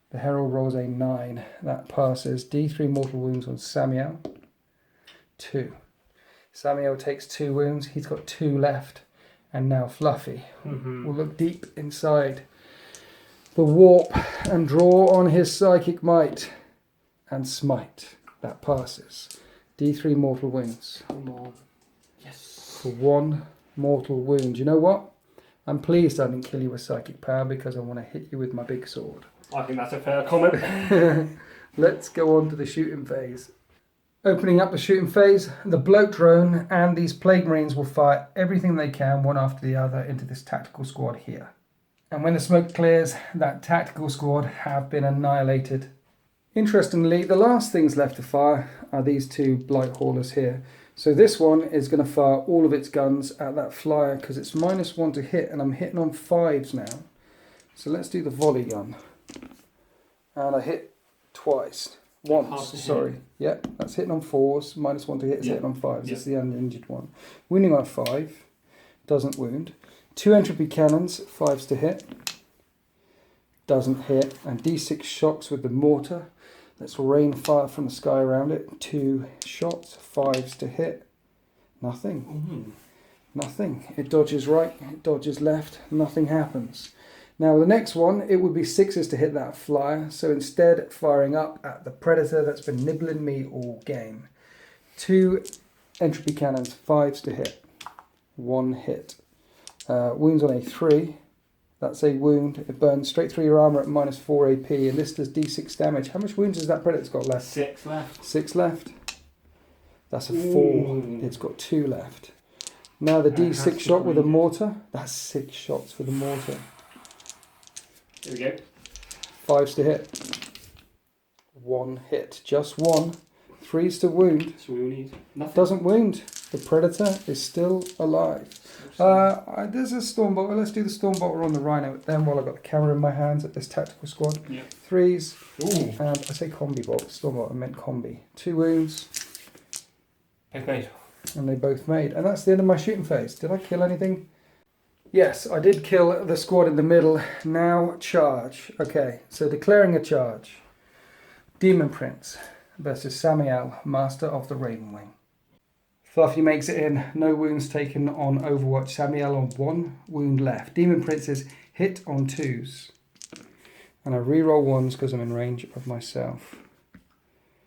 The Herald rolls a 9. That passes. D3 mortal wounds on Samuel. 2. Samuel takes 2 wounds. He's got 2 left. And now Fluffy will look deep inside the warp and draw on his Psychic Might. And smite. That passes. D3 mortal wounds. Come on. Yes. For 1 mortal wound. You know what? I'm pleased I didn't kill you with psychic power because I want to hit you with my big sword. I think that's a fair comment. Let's go on to the shooting phase. Opening up the shooting phase, the bloat drone and these Plague Marines will fire everything they can, one after the other, into this tactical squad here. And when the smoke clears, that tactical squad have been annihilated. Interestingly, the last things left to fire are these 2 Blight Haulers here. So this one is going to fire all of its guns at that flyer because it's -1 to hit, and I'm hitting on 5s now. So let's do the volley gun. And I hit twice. Once, sorry. Yep, that's hitting on 4s. -1 to hit is hitting on 5s. It's the uninjured one. Wounding on a 5. Doesn't wound. 2 entropy cannons, 5s to hit. Doesn't hit. And D6 shocks with the mortar. Let's rain fire from the sky around it. 2 shots, 5s to hit. Nothing. Nothing. It dodges right, it dodges left, nothing happens. Now the next one, it would be 6s to hit that flyer. So instead, firing up at the predator that's been nibbling me all game. 2 entropy cannons, 5s to hit. 1 hit. Wounds on a 3. That's a wound. It burns straight through your armour at -4 AP, and this does D6 damage. How much wounds has that predator's got left? 6 left. 6 left. That's a 4. It's got 2 left. Now the D6 shot with a mortar. That's 6 shots with a mortar. Here we go. 5s to hit. 1 hit, just 1. 3s to wound. So we need nothing. Doesn't wound. The predator is still alive. There's a storm bolter. Let's do the storm bolter on the rhino. Then while I've got the camera in my hands at this tactical squad. Yeah. 3s. Ooh. And I say combi bolt. Storm bolter meant combi. 2 wounds. Both made. And they both made. And that's the end of my shooting phase. Did I kill anything? Yes, I did kill the squad in the middle. Now charge. Okay, so declaring a charge. Demon Prince versus Samael, Master of the Ravenwing. Fluffy makes it in. No wounds taken on Overwatch. Samael on 1 wound left. Demon Princes hit on 2s. And I reroll 1s because I'm in range of myself.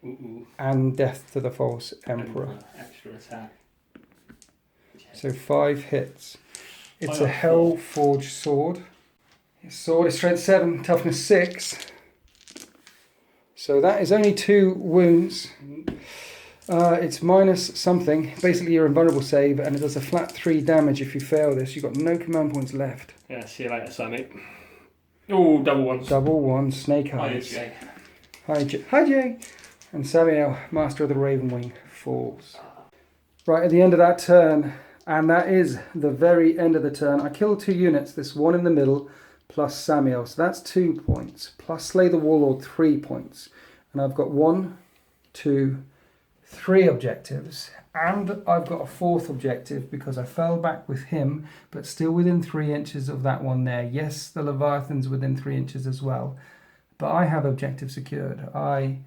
Ooh. And Death to the False Emperor. Extra attack. So 5 hits. It's a Hell-Forged sword. His sword is strength 7, toughness 6. So that is only 2 wounds. It's minus something. Basically, you're invulnerable save, and it does a flat 3 damage if you fail this. You've got no command points left. Yeah, see you later, Sammy. Oh, double 1s. Double 1, snake eyes. Hi, Jay. And Samael, Master of the Ravenwing, falls. Right at the end of that turn, and that is the very end of the turn, I kill 2 units, this one in the middle, plus Samael. So that's 2 points, plus Slay the Warlord, 3 points. And I've got 1, 2, 3 objectives. And I've got a 4th objective because I fell back with him, but still within 3 inches of that one there. Yes, the Leviathan's within 3 inches as well. But I have objective secured. I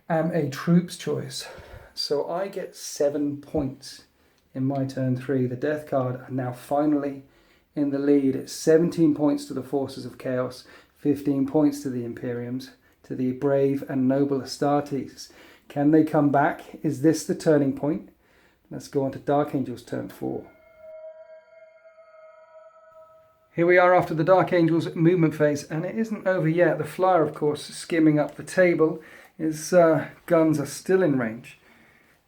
am a troops choice. So I get 7 points in my turn 3. The death card are now finally in the lead. It's 17 points to the Forces of Chaos, 15 points to the Imperiums, to the brave and noble Astartes. Can they come back? Is this the turning point? Let's go on to Dark Angel's turn 4. Here we are after the Dark Angel's movement phase, and it isn't over yet. The flyer, of course, skimming up the table. His guns are still in range.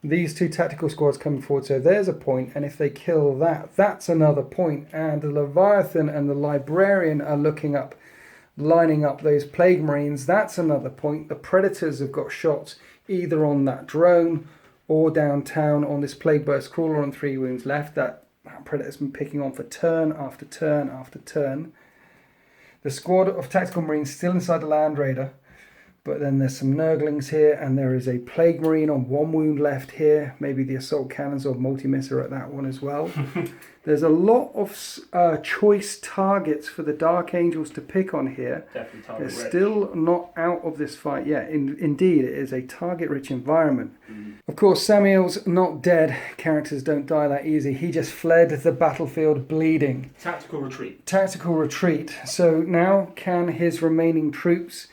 These 2 tactical squads coming forward, so there's a point, and if they kill that, that's another point. And the Leviathan and the Librarian are looking up, lining up those Plague Marines. That's another point. The Predators have got shots either on that drone or downtown on this Plague Burst Crawler on 3 wounds left. That Predator's been picking on for turn after turn after turn. The squad of Tactical Marines still inside the Land Raider. But then there's some Nurglings here, and there is a Plague Marine on 1 wound left here. Maybe the Assault Cannons or Multi-Miss are at that one as well. There's a lot of choice targets for the Dark Angels to pick on here. Definitely target They're rich. still not out of this fight yet. Indeed, it is a target-rich environment. Of course, Samael's not dead. Characters don't die that easy. He just fled the battlefield bleeding. Tactical retreat. Tactical retreat. So now can his remaining troops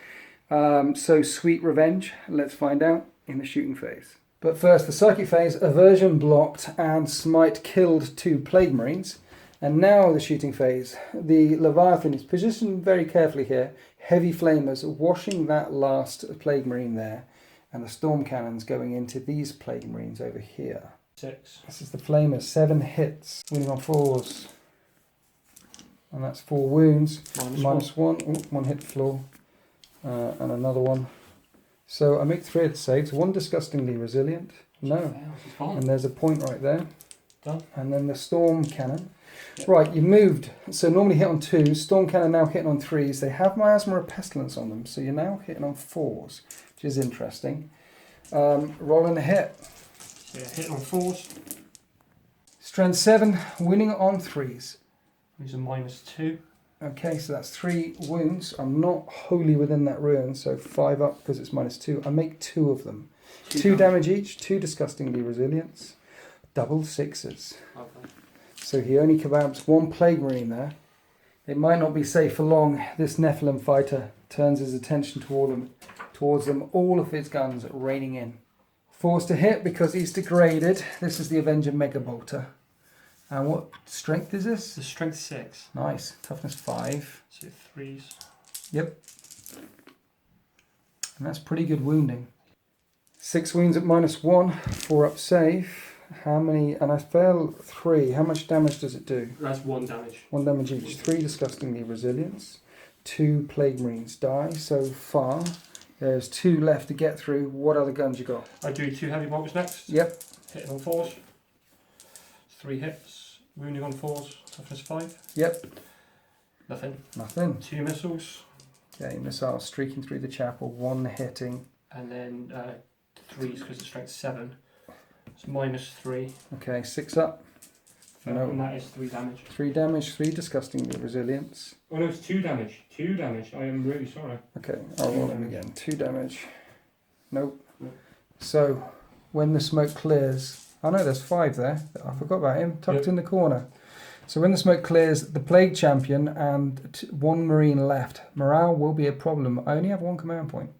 so sweet revenge? Let's find out in the shooting phase. But first, the psychic phase, aversion blocked and smite killed 2 Plague Marines. And now the shooting phase. The Leviathan is positioned very carefully here. Heavy flamers washing that last Plague Marine there. And the storm cannons going into these Plague Marines over here. 6. This is the flamers, 7 hits, winning on 4s. And that's 4 wounds. Minus 1. Ooh, 1 hit the floor. And another one. So I make 3 hit saves. 1 disgustingly resilient. No. And there's a point right there. Done. And then the storm cannon. Yep. Right, you moved. So normally hit on 2s. Storm cannon now hitting on 3s. They have Miasma of Pestilence on them. So you're now hitting on 4s, which is interesting. Rolling a hit. So yeah, hit on 4s. Strength 7, winning on 3s. These are -2. Okay, so that's 3 wounds. I'm not wholly within that ruin, so 5 up because it's -2. I make 2 of them. 2 damage each, 2 disgustingly resilience. Double 6s. Okay. So he only kebabs 1 Plague Marine there. It might not be safe for long. This Nephilim fighter turns his attention towards them, all of his guns raining in. Forced to hit because he's degraded. This is the Avenger Mega Bolter. And what strength is this? The strength 6. Nice. Toughness 5. So 3s. Yep. And that's pretty good wounding. 6 wounds at -1. 4 up save. How many? And I fail 3. How much damage does it do? That's 1 damage. 1 damage each. 3 disgustingly resilience. 2 Plague Marines die so far. There's 2 left to get through. What other guns you got? I do 2 heavy bolters next. Yep. Hitting on 4s. 3 hits. Wounding on 4s. Toughness 5. Yep. Nothing. Nothing. 2 missiles. Okay, missile streaking through the chapel, 1 hitting. And then 3s because it's strength 7. It's -3. Okay, 6 up. No. And that is 3 damage. 3 damage, 3 disgustingly resilience. Oh no, it's 2 damage. 2 damage. I am really sorry. Okay, I'll roll them again. 2 damage. Nope. No. So, when the smoke clears... Oh no, there's 5 there. I forgot about him. Tucked in the corner. So when the smoke clears, the Plague Champion and 1 Marine left. Morale will be a problem. I only have 1 command point.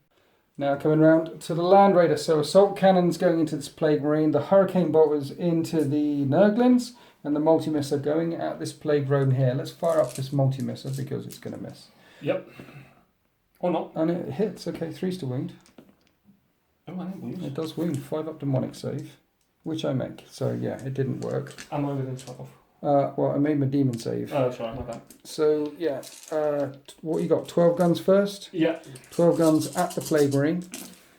Now coming round to the Land Raider. So assault cannons going into this Plague Marine. The Hurricane bolters into the Nurglings. And the multi-misser going at this Plague Roan here. Let's fire up this multi-misser because it's going to miss. Yep. Or not. And it hits. Okay, 3's to wound. Oh, I think wounds. It does wound. 5 up demonic save, which I make. So yeah, it didn't work. Am I within 12? Well, I made my demon save. Oh, sorry, my bad. So yeah, what you got? 12 guns first. Yeah. 12 guns at the Plague Marine.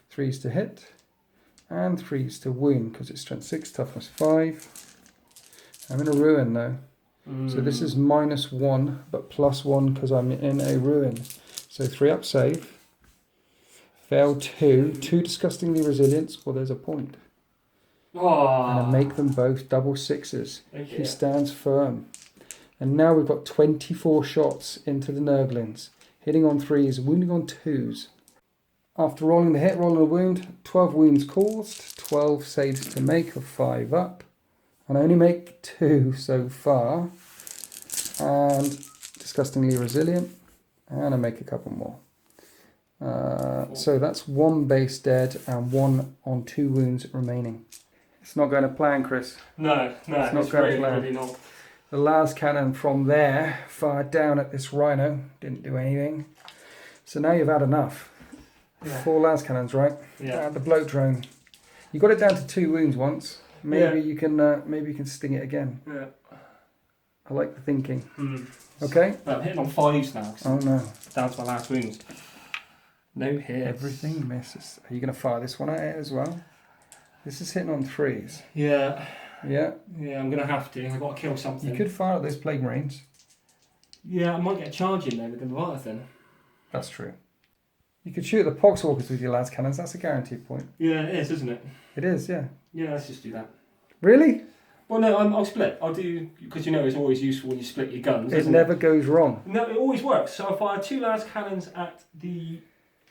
3's to hit, and 3's to wound because it's strength 6, toughness 5. I'm in a ruin though. So this is -1, but +1 because I'm in a ruin. So 3 up save. Fail 2. 2 disgustingly resilience. Well, there's a point. Oh. And I make them both double 6s. Okay. He stands firm. And now we've got 24 shots into the Nurglings. Hitting on 3s, wounding on 2s. After rolling the hit, rolling a wound, 12 wounds caused, 12 saves to make of 5 up. And I only make 2 so far. And disgustingly resilient. And I make a couple more. So that's 1 base dead and 1 on 2 wounds remaining. It's not going to plan, Chris. No, it's not going to really, plan. really not. The las cannon from there fired down at this rhino. Didn't do anything. So now you've had enough. Yeah. 4 las cannons, right? Yeah. The bloat drone. You got it down to 2 wounds once. Maybe you can sting it again. Yeah. I like the thinking. Hmm. Okay. I'm hitting on 5s now. Oh no. Down to my last wounds. No hits. Everything misses. Are you going to fire this one at it as well? This is hitting on 3s. Yeah. Yeah. Yeah, I'm going to have to. I've got to kill something. You could fire at those Plague Marines. Yeah, I might get a charge in there with the Leviathan. That's true. You could shoot at the Poxwalkers with your las cannons. That's a guaranteed point. Yeah, it is, isn't it? It is, yeah. Yeah, let's just do that. Really? Well, no, I'll split. I'll do, because you know it's always useful when you split your guns. It never goes wrong. No, it always works. So I fire 2 las cannons at the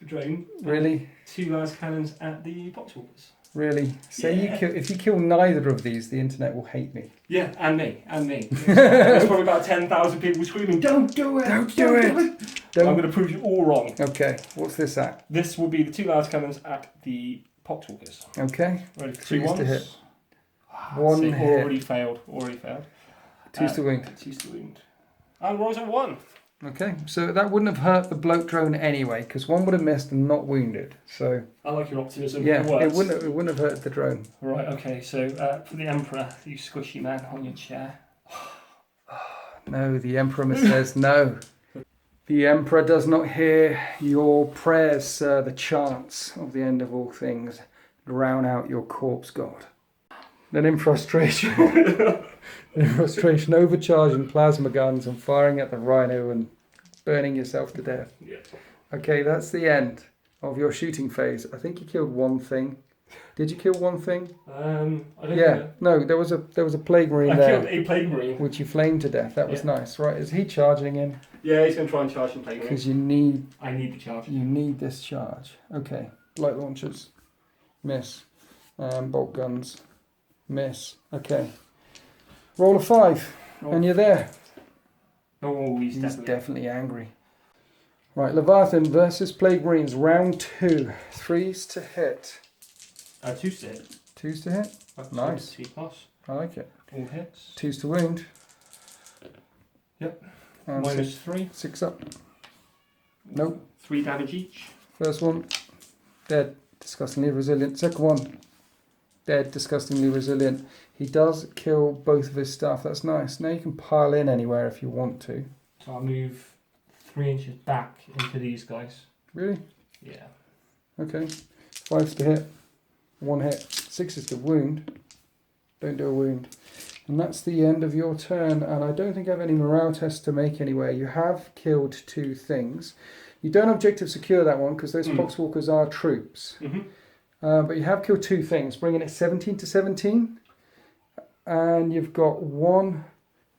drone. Really? 2 las cannons at the Poxwalkers. Really? So Yeah. if you kill neither of these, the internet will hate me. Yeah, and me. There's probably about 10,000 people screaming, "Don't do it! Don't do it!" I'm going to prove you all wrong. Okay, what's this at? This will be the 2 las cannons at the Poxwalkers. Okay. Ready? 3 2's ones. to hit. Ah, 1 see, hit. Already failed. 2's to wound. 2's to wound. And rolls at 1. Okay, so that wouldn't have hurt the bloat drone anyway, because 1 would have missed and not wounded. So I like your optimism. yeah, It works. it wouldn't have hurt the drone. Right, okay, so for the Emperor, you squishy man on your chair. No, the Emperor says no. The Emperor does not hear your prayers, sir. The chants of the end of all things drown out your corpse god. Then in frustration, overcharging plasma guns and firing at the rhino and burning yourself to death. Yeah. Okay, that's the end of your shooting phase. I think you killed 1 thing. Did you kill 1 thing? I don't Yeah. know. No, there was a Plague Marine I there, killed a Plague Marine. which you flamed to death. That was nice. Right, is he charging in? Yeah, he's going to try and charge some Plague Marine. Because you need I need the charge. this charge. Okay, light launchers, miss. Bolt guns, miss. Okay, roll a 5, and you're there. Oh, he's He's definitely... definitely angry. Right, Leviathan versus Plague Marines, round 2. 3's to hit. 2's to hit. 2's to hit. Nice. 2 plus. I like it. All hits. 2's to wound. Yep. And Minus 3. 6 up. Nope. 3 damage each. First one, dead, disgustingly resilient. Second one, dead, disgustingly resilient. He does kill both of his stuff. That's nice. Now you can pile in anywhere if you want to. So I'll move 3 inches back into these guys. Really? Yeah. Okay. 5's to hit. 1 hit. 6 is to wound. Don't do a wound. And that's the end of your turn, and I don't think I have any morale tests to make anywhere. You have killed 2 things. You don't objective secure that one because those poxwalkers are troops. But you have killed 2 things, bringing it 17 to 17. And you've got 1,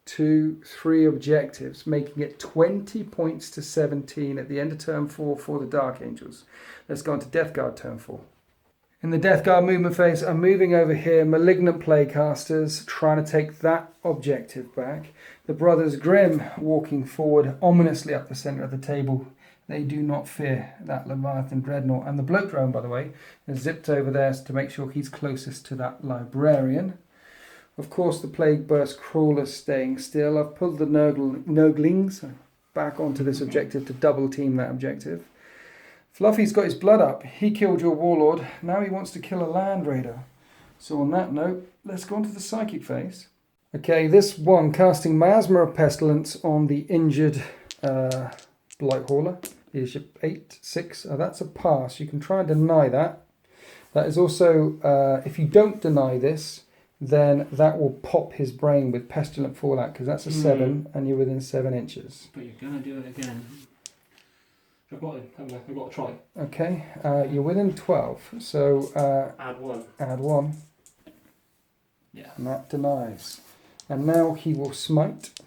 2, 3 objectives, making it 20 points to 17 at the end of turn 4 for the Dark Angels. Let's go on to Death Guard turn 4. In the Death Guard movement phase, I'm moving over here, Malignant Plaguecasters, trying to take that objective back. The Brothers Grimm walking forward ominously up the centre of the table. They do not fear that Leviathan Dreadnought. And the Bloat Drone, by the way, has zipped over there to make sure he's closest to that Librarian. Of course, the Plague Burst Crawler's staying still. I've pulled the Nurglings back onto this objective to double team that objective. Fluffy's got his blood up. He killed your Warlord. Now he wants to kill a Land Raider. So on that note, let's go on to the Psychic phase. Okay, this one, casting Miasma of Pestilence on the injured Blight Hauler. Leadership 8, 6. That's a pass. You can try and deny that. That is also, if you don't deny this, then that will pop his brain with Pestilent Fallout, because that's a 7 and you're within 7 inches. But you're going to do it again. I've got it, haven't I? I've got to try. Okay, you're within 12, so Add 1. Add 1. Yeah. And that denies. And now he will smite.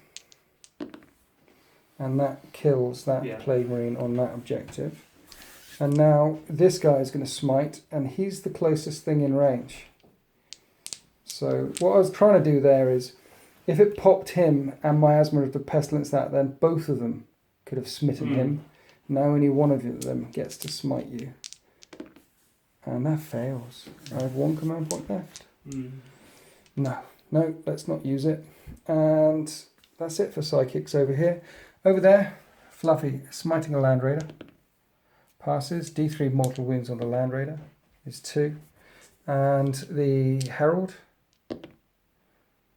And that kills that Plague Marine on that objective. And now this guy is going to smite, and he's the closest thing in range. So what I was trying to do there is, if it popped him and Miasma of the Pestilence then both of them could have smitten him. Now only one of them gets to smite you. And that fails. I have 1 command point left. No, let's not use it. And that's it for Psychics over here. Over there, Fluffy smiting a Land Raider. Passes. D3 mortal wounds on the Land Raider is 2. And the Herald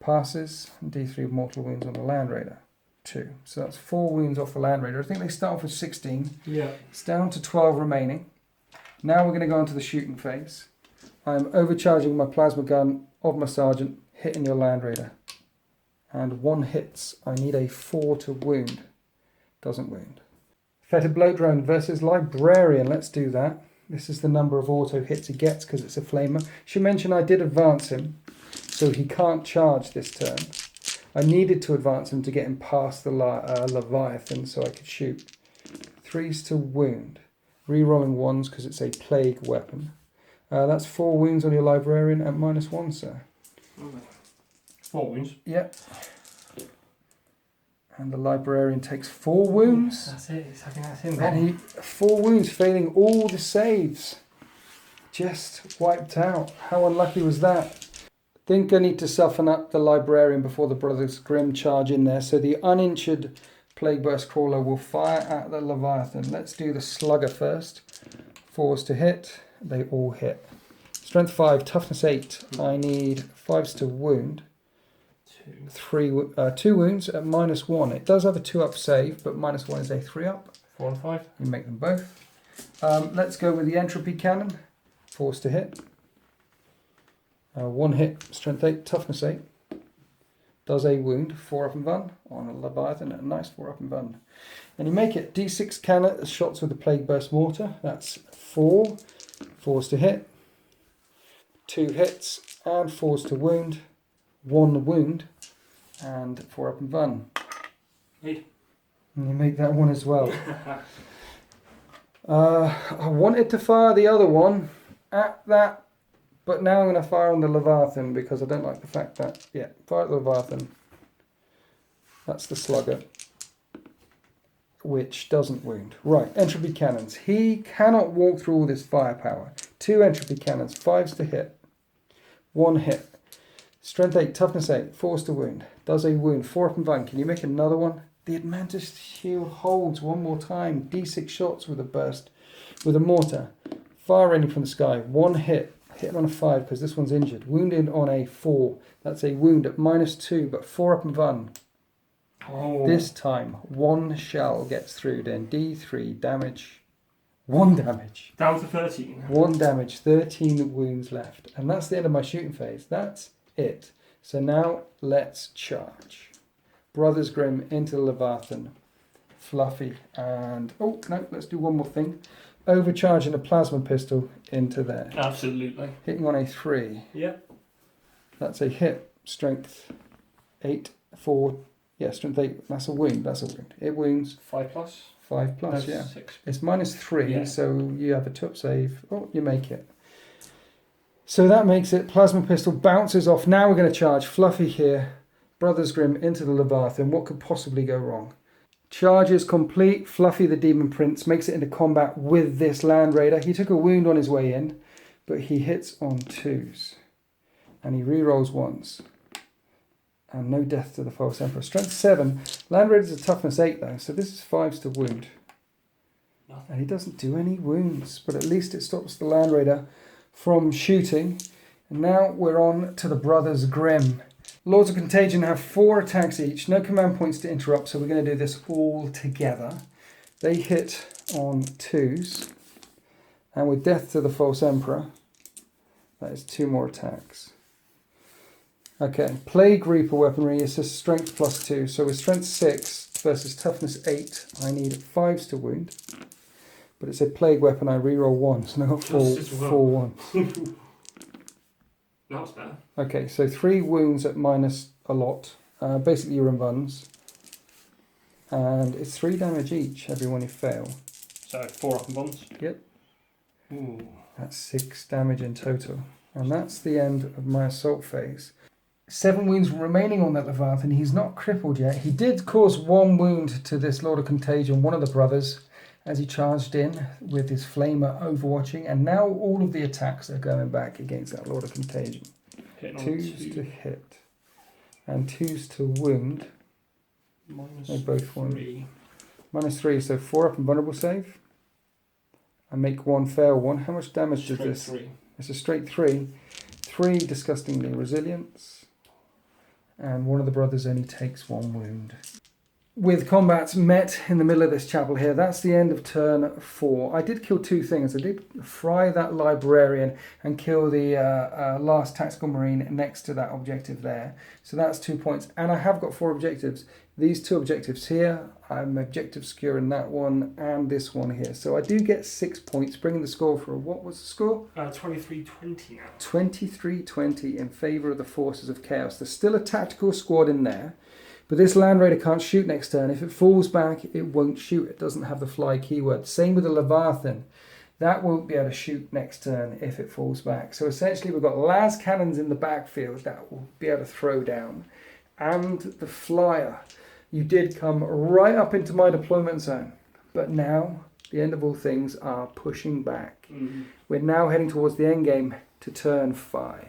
passes. D3 mortal wounds on the Land Raider. 2. So that's 4 wounds off the Land Raider. I think they start off with 16. Yeah. It's down to 12 remaining. Now we're going to go into the shooting phase. I'm overcharging my plasma gun of my sergeant, hitting your Land Raider. And 1 hits. I need a 4 to wound. Doesn't wound. Fetid Bloat Drone versus Librarian. Let's do that. This is the number of auto hits he gets because it's a flamer. Should mention I did advance him, so he can't charge this turn. I needed to advance him to get him past the Leviathan so I could shoot. 3's to wound. Rerolling 1s because it's a plague weapon. That's 4 wounds on your Librarian at -1, sir. 4 wounds? Yep. And the Librarian takes 4 wounds. That's it. I think that's him. And he 4 wounds, failing all the saves. Just wiped out. How unlucky was that? Think I need to soften up the Librarian before the Brothers Grimm charge in there. So the uninjured Plague Burst Crawler will fire at the Leviathan. Let's do the Slugger first. 4s to hit. They all hit. Strength 5, toughness 8. I need 5s to wound. 2 wounds at -1. It does have a 2-up save, but -1 is a 3-up. 4 and 5. You make them both. Let's go with the Entropy Cannon. 4s to hit. 1 hit, strength 8, toughness 8. Does a wound, 4 up and run on a Leviathan, a nice 4 up and run. And you make it D6 cannon shots with the Plague Burst Mortar. That's 4. 4s to hit. 2 hits and 4s to wound. 1 wound and 4 up and run. 8. And you make that one as well. I wanted to fire the other one at that. But now I'm going to fire on the Leviathan because I don't like the fact that, fire at the Leviathan. That's the Slugger, which doesn't wound. Right, Entropy Cannons. He cannot walk through all this firepower. 2 Entropy Cannons, 5s to hit. 1 hit. Strength 8, toughness 8, 4s to wound. Does a wound, 4 up and run. Can you make another one? The Admantis Shield holds one more time. D6 shots with a burst, with a mortar. Fire raining from the sky, 1 hit. Hit on a 5 because this one's injured. Wounded on a 4. That's a wound at -2, but 4 up and run. Oh. This time, 1 shell gets through, then D3 damage. 1 damage. Down to 13. 1 damage, 13 wounds left. And that's the end of my shooting phase. That's it. So now let's charge. Brothers Grimm into the Leviathan. Fluffy and... Oh, no, let's do one more thing. Overcharging a plasma pistol into there. Absolutely. Hitting on a 3. Yep. That's a hit. Strength 8, 4... Yeah, strength 8. That's a wound. That's a wound. It wounds. 5 plus. 5 plus, No, yeah. 6. It's -3, Yeah. so you have a top save. Oh, you make it. So that makes it. Plasma pistol bounces off. Now we're going to charge. Fluffy here. Brothers Grimm into the Leviathan. What could possibly go wrong? Charge is complete. Fluffy the Demon Prince makes it into combat with this Land Raider. He took a wound on his way in, but he hits on 2s. And he rerolls 1s. And no death to the False Emperor. Strength 7. Land Raider's a toughness 8 though, so this is 5s to wound. Nothing. And he doesn't do any wounds, but at least it stops the Land Raider from shooting. And now we're on to the Brothers Grimm. Lords of Contagion have 4 attacks each, no command points to interrupt, so we're going to do this all together. They hit on 2s, and with death to the False Emperor, that is 2 more attacks. Okay, Plague Reaper weaponry is a strength +2, so with strength 6 versus toughness 8, I need 5s to wound. But it's a plague weapon, I reroll 1s, and I got 4 1s. That's better. Okay, so 3 wounds at minus a lot, basically you're in buns. And it's 3 damage each, every one you fail. So 4 up and bombs. Yep. Ooh. That's 6 damage in total. And that's the end of my assault phase. 7 wounds remaining on that Leviathan. He's not crippled yet. He did cause 1 wound to this Lord of Contagion, one of the brothers, as he charged in with his flamer overwatching. And now all of the attacks are going back against that Lord of Contagion. Hitting on 2s 2. to hit. And 2s to wound. They both won. -3. -3, so 4 up and vulnerable save. I make 1 fail 1. How much damage does Straight this? 3. It's a straight 3. 3 disgustingly resilience. And one of the brothers only takes 1 wound. With combats met in the middle of this chapel here, that's the end of turn 4. I did kill 2 things. I did fry that librarian and kill the last tactical marine next to that objective there. So that's 2 points. And I have got 4 objectives. These 2 objectives here, I'm objective securing that one and this one here. So I do get 6 points, bringing the score for, what was the score? 23-20 now. 23-20 in favour of the Forces of Chaos. There's still a tactical squad in there. But this Land Raider can't shoot next turn. If it falls back, it won't shoot. It doesn't have the fly keyword. Same with the Leviathan. That won't be able to shoot next turn if it falls back. So essentially we've got las cannons in the backfield that will be able to throw down. And the flyer. You did come right up into my deployment zone. But now, the end of all things are pushing back. Mm. We're now heading towards the end game to turn 5.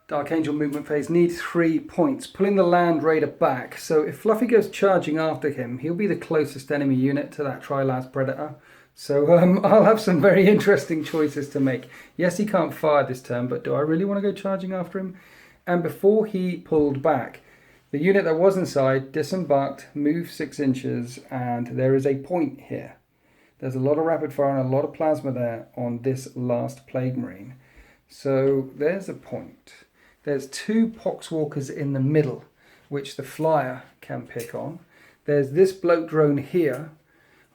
Dark Angel movement phase needs 3 points, pulling the Land Raider back. So if Fluffy goes charging after him, he'll be the closest enemy unit to that Trilas Predator. So I'll have some very interesting choices to make. Yes, he can't fire this turn, but do I really want to go charging after him? And before he pulled back, the unit that was inside disembarked, moved 6 inches, and there is a point here. There's a lot of rapid fire and a lot of plasma there on this last Plague Marine. So there's a point. There's 2 Poxwalkers in the middle, which the flyer can pick on. There's this bloke drone here,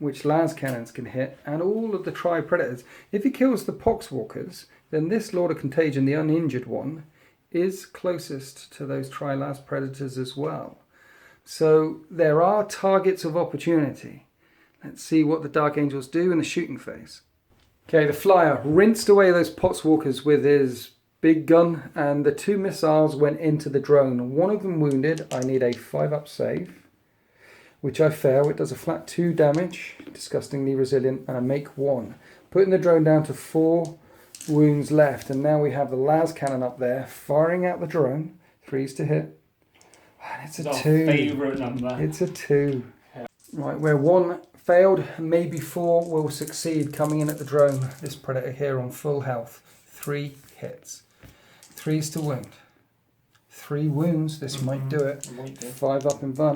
which las cannons can hit, and all of the Tri-Predators. If he kills the Poxwalkers, then this Lord of Contagion, the uninjured one, is closest to those Tri-las Predators as well. So there are targets of opportunity. Let's see what the Dark Angels do in the shooting phase. Okay, the flyer rinsed away those Poxwalkers with his big gun, and the 2 missiles went into the drone. One of them wounded. I need a 5-up save, which I fail. It does a flat 2 damage, disgustingly resilient, and I make 1. Putting the drone down to 4 wounds left, and now we have the las cannon up there, firing out the drone. 3s to hit. And it's a 2. Favourite number. It's a 2. Yeah. Right, where 1 failed, maybe 4 will succeed coming in at the drone. This Predator here on full health. 3 hits. 3s to wound. 3 wounds. This might do it. It might do. 5 up in Vun.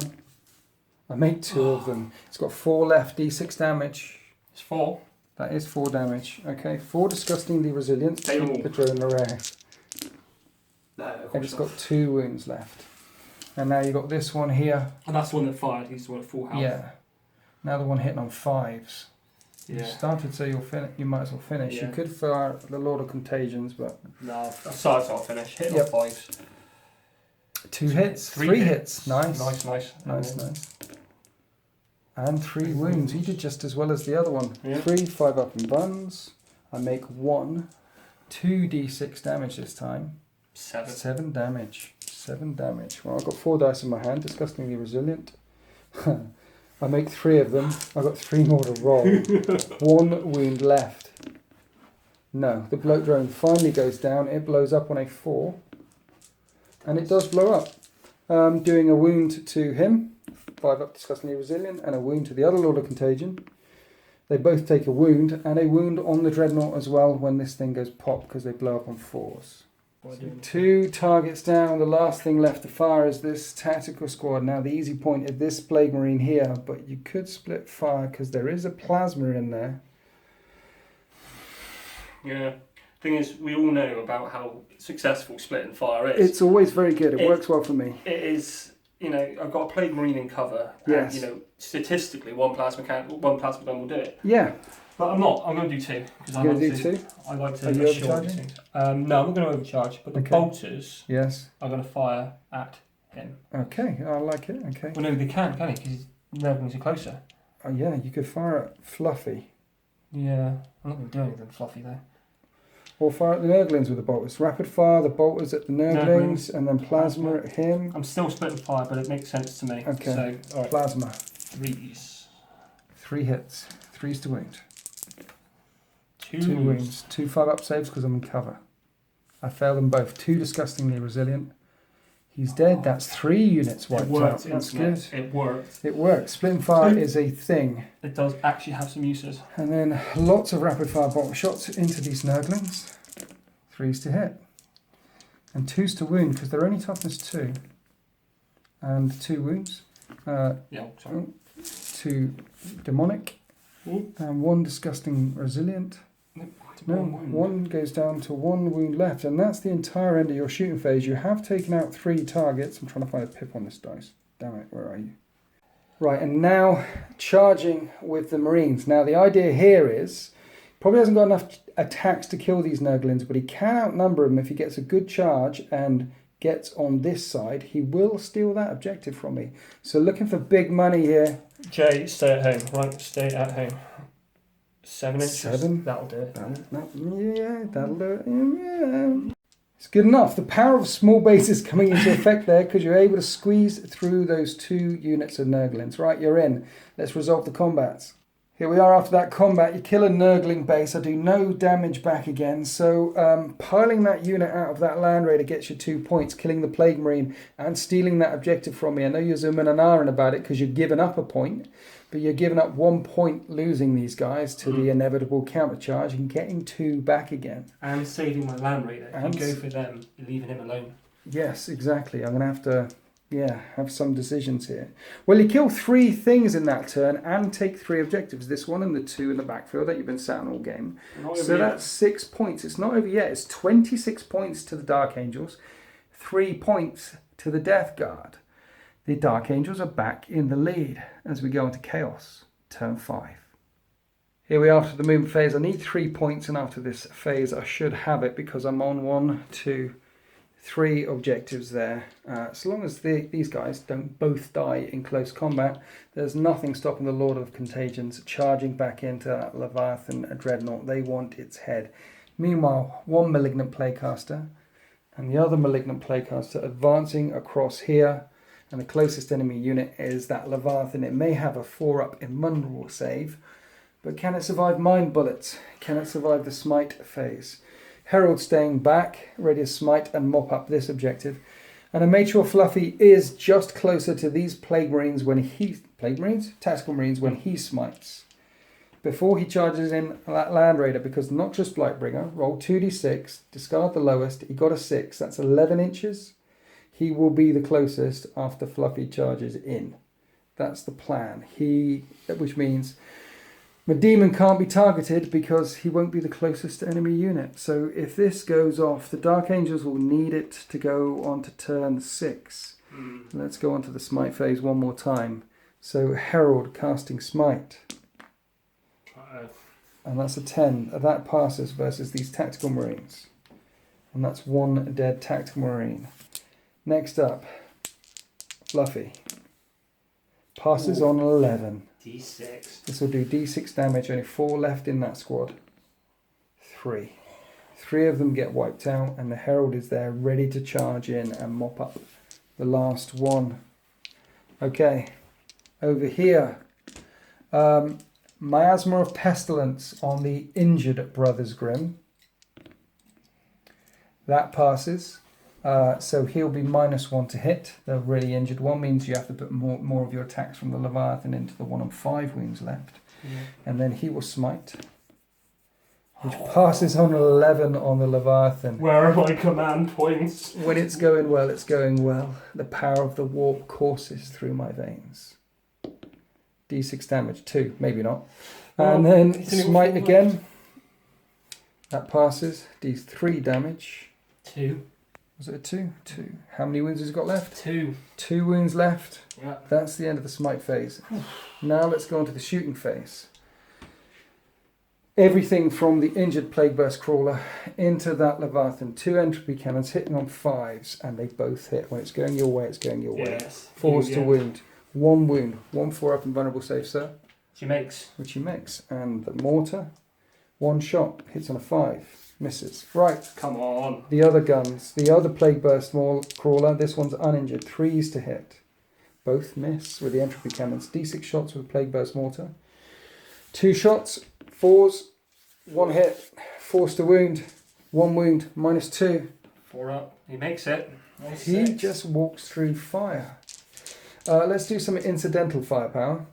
I make 2 of them. It's got 4 left, d6 damage. It's 4. That is 4 damage. Okay, 4 disgustingly resilient. They all. Keep the drone rare. No, of And it's course got 2 wounds left. And now you've got this one here. And that's the one that fired. He's the one at full health. Yeah. Now the one hitting on 5s. You Yeah. started, so you might as well finish. Yeah. You could fire the Lord of Contagions, but No, aside, so I'll finish. Hit Yep. on 5s. 2 hits, 3 hits. Nice. Nice. Nice. And 3 wounds. He did just as well as the other one. Yeah. 3, 5 up in buns. I make 1, 2d6 damage this time. 7. 7 damage. 7 damage. Well, I've got 4 dice in my hand, disgustingly resilient. I make 3 of them. I've got 3 more to roll. 1 wound left. No, the bloat drone finally goes down. It blows up on a 4. And it does blow up. Doing a wound to him. 5 up, disgustingly resilient. And a wound to the other Lord of Contagion. They both take a wound. And a wound on the Dreadnought as well when this thing goes pop because they blow up on 4s. So 2 targets down. The last thing left to fire is this tactical squad. Now the easy point is this Plague Marine here, but you could split fire because there is a plasma in there. Yeah. Thing is, we all know about how successful splitting fire is. It's always very good. It works well for me. It is. I've got a Plague Marine in cover. Yes. And, statistically, one plasma gun will do it. Yeah. But I'm not. I'm going to do 2 because I You're like going to do to. 2? I like to. Are you assure overcharging? things. No, I'm not going to overcharge. But the Okay. bolters Yes. are going to fire at him. Okay, I like it. Okay. Well, no, they can't he? Because his nervings are closer. Oh yeah, you could fire at Fluffy. Yeah. I'm not going to do anything fluffy though. Or fire at the Nurglings with the bolters. Rapid fire the bolters at the Nurglings and then plasma at him. I'm still splitting fire, but it makes sense to me. Okay. So, all right. Plasma. 3s. 3 hits. 3s to wound. 2 2 wounds. 2 5-up saves because I'm in cover. I fail them both. 2 disgustingly resilient. He's dead. That's 3 units It wiped worked. out. That's Internet. good. It worked. It works. Splitting fire is a thing. It does actually have some uses. And then lots of rapid fire bottle shots into these Nurglings. 3s to hit. And 2s to wound because they're only toughness 2. And 2 wounds. Yeah, sorry. 2 demonic. Ooh. And 1 disgusting resilient. No, One wound. 1 goes down to 1 wound left. And that's the entire end of your shooting phase. You have taken out 3 targets. I'm trying to find a pip on this dice. Damn it, where are you? Right, and now charging with the Marines. Now the idea here is, probably hasn't got enough attacks to kill these Nurglings, but he can outnumber them if he gets a good charge and gets on this side. He will steal that objective from me. So looking for big money here. Jay, stay at home. Right, stay at home. 7 inches. 7. That'll do it. Yeah, that'll do it. Yeah. It's good enough. The power of small bases coming into effect there because you're able to squeeze through those 2 units of Nurglings. Right, you're in. Let's resolve the combats. Here we are after that combat. You kill a Nurgling base. I do no damage back again. So piling that unit out of that Land Raider gets you 2 points. Killing the Plague Marine and stealing that objective from me. I know you're zooming and ahhing about it because you're giving up a point. But you're giving up 1 point losing these guys to the inevitable countercharge and getting 2 back again. And saving my Land Raider. And You go for them, leaving him alone. Yes, exactly. I'm going to have to, have some decisions here. Well, you kill 3 things in that turn and take 3 objectives. This one and the 2 in the backfield that you've been sat on all game. So that's 6 points. It's not over yet. It's 26 points to the Dark Angels, 3 points to the Death Guard. The Dark Angels are back in the lead as we go into Chaos, turn 5. Here we are after the movement phase. I need 3 points, and after this phase I should have it because I'm on 1, 2, 3 objectives there. As long as these guys don't both die in close combat, there's nothing stopping the Lord of Contagions charging back into that Leviathan Dreadnought. They want its head. Meanwhile, 1 Malignant Playcaster and the other Malignant Playcaster advancing across here. And the closest enemy unit is that Leviathan. It may have a 4-up invulnerable save, but can it survive Mind Bullets? Can it survive the Smite phase? Herald staying back, ready to smite and mop up this objective. And I made sure Fluffy is just closer to these Plague Marines when he... Plague Marines? Tactical Marines when he smites. Before he charges in that Land Raider, because Noxious Blightbringer, roll 2d6, discard the lowest, he got a 6, that's 11 inches. He will be the closest after Fluffy charges in. That's the plan. Which means the demon can't be targeted because he won't be the closest enemy unit. So if this goes off, the Dark Angels will need it to go on to turn 6. Let's go on to the smite phase one more time. So Herald casting smite. And that's a 10. That passes versus these tactical marines. And that's 1 dead tactical marine. Next up, Fluffy. Passes on 11. D6. This will do D6 damage. Only 4 left in that squad. 3. 3 of them get wiped out, and the Herald is there ready to charge in and mop up the last one. Okay, over here. Miasma of Pestilence on the injured Brothers Grimm. That passes. So he'll be -1 to hit. The really injured one means you have to put more of your attacks from the Leviathan into the 1 on 5 wounds left. And then he will smite, which passes on 11 on the Leviathan. Where are my command points? When it's going well, it's going well. The power of the warp courses through my veins. D6 damage, 2, maybe not. And then smite again. That passes. D3 damage. 2. Was it a 2? 2. How many wounds has he got left? 2. 2 wounds left. Yeah. That's the end of the smite phase. Now let's go on to the shooting phase. Everything from the injured Plague Burst Crawler into that Leviathan. 2 entropy cannons hitting on 5s, and they both hit. When it's going your way, it's going your way. Yes. 4s to wound. 1 wound. 1 4-up and vulnerable save, sir. Which he makes. And the mortar. 1 shot. Hits on a 5. Misses. Right. Come on. The other guns. The other Plague Burst Crawler. This one's uninjured. 3s to hit. Both miss with the entropy cannons. D6 shots with Plague Burst Mortar. 2 shots. 4s. 1 hit. 4s to wound. 1 wound. -2. 4 up. He makes it. He just walks through fire. Let's do some incidental firepower.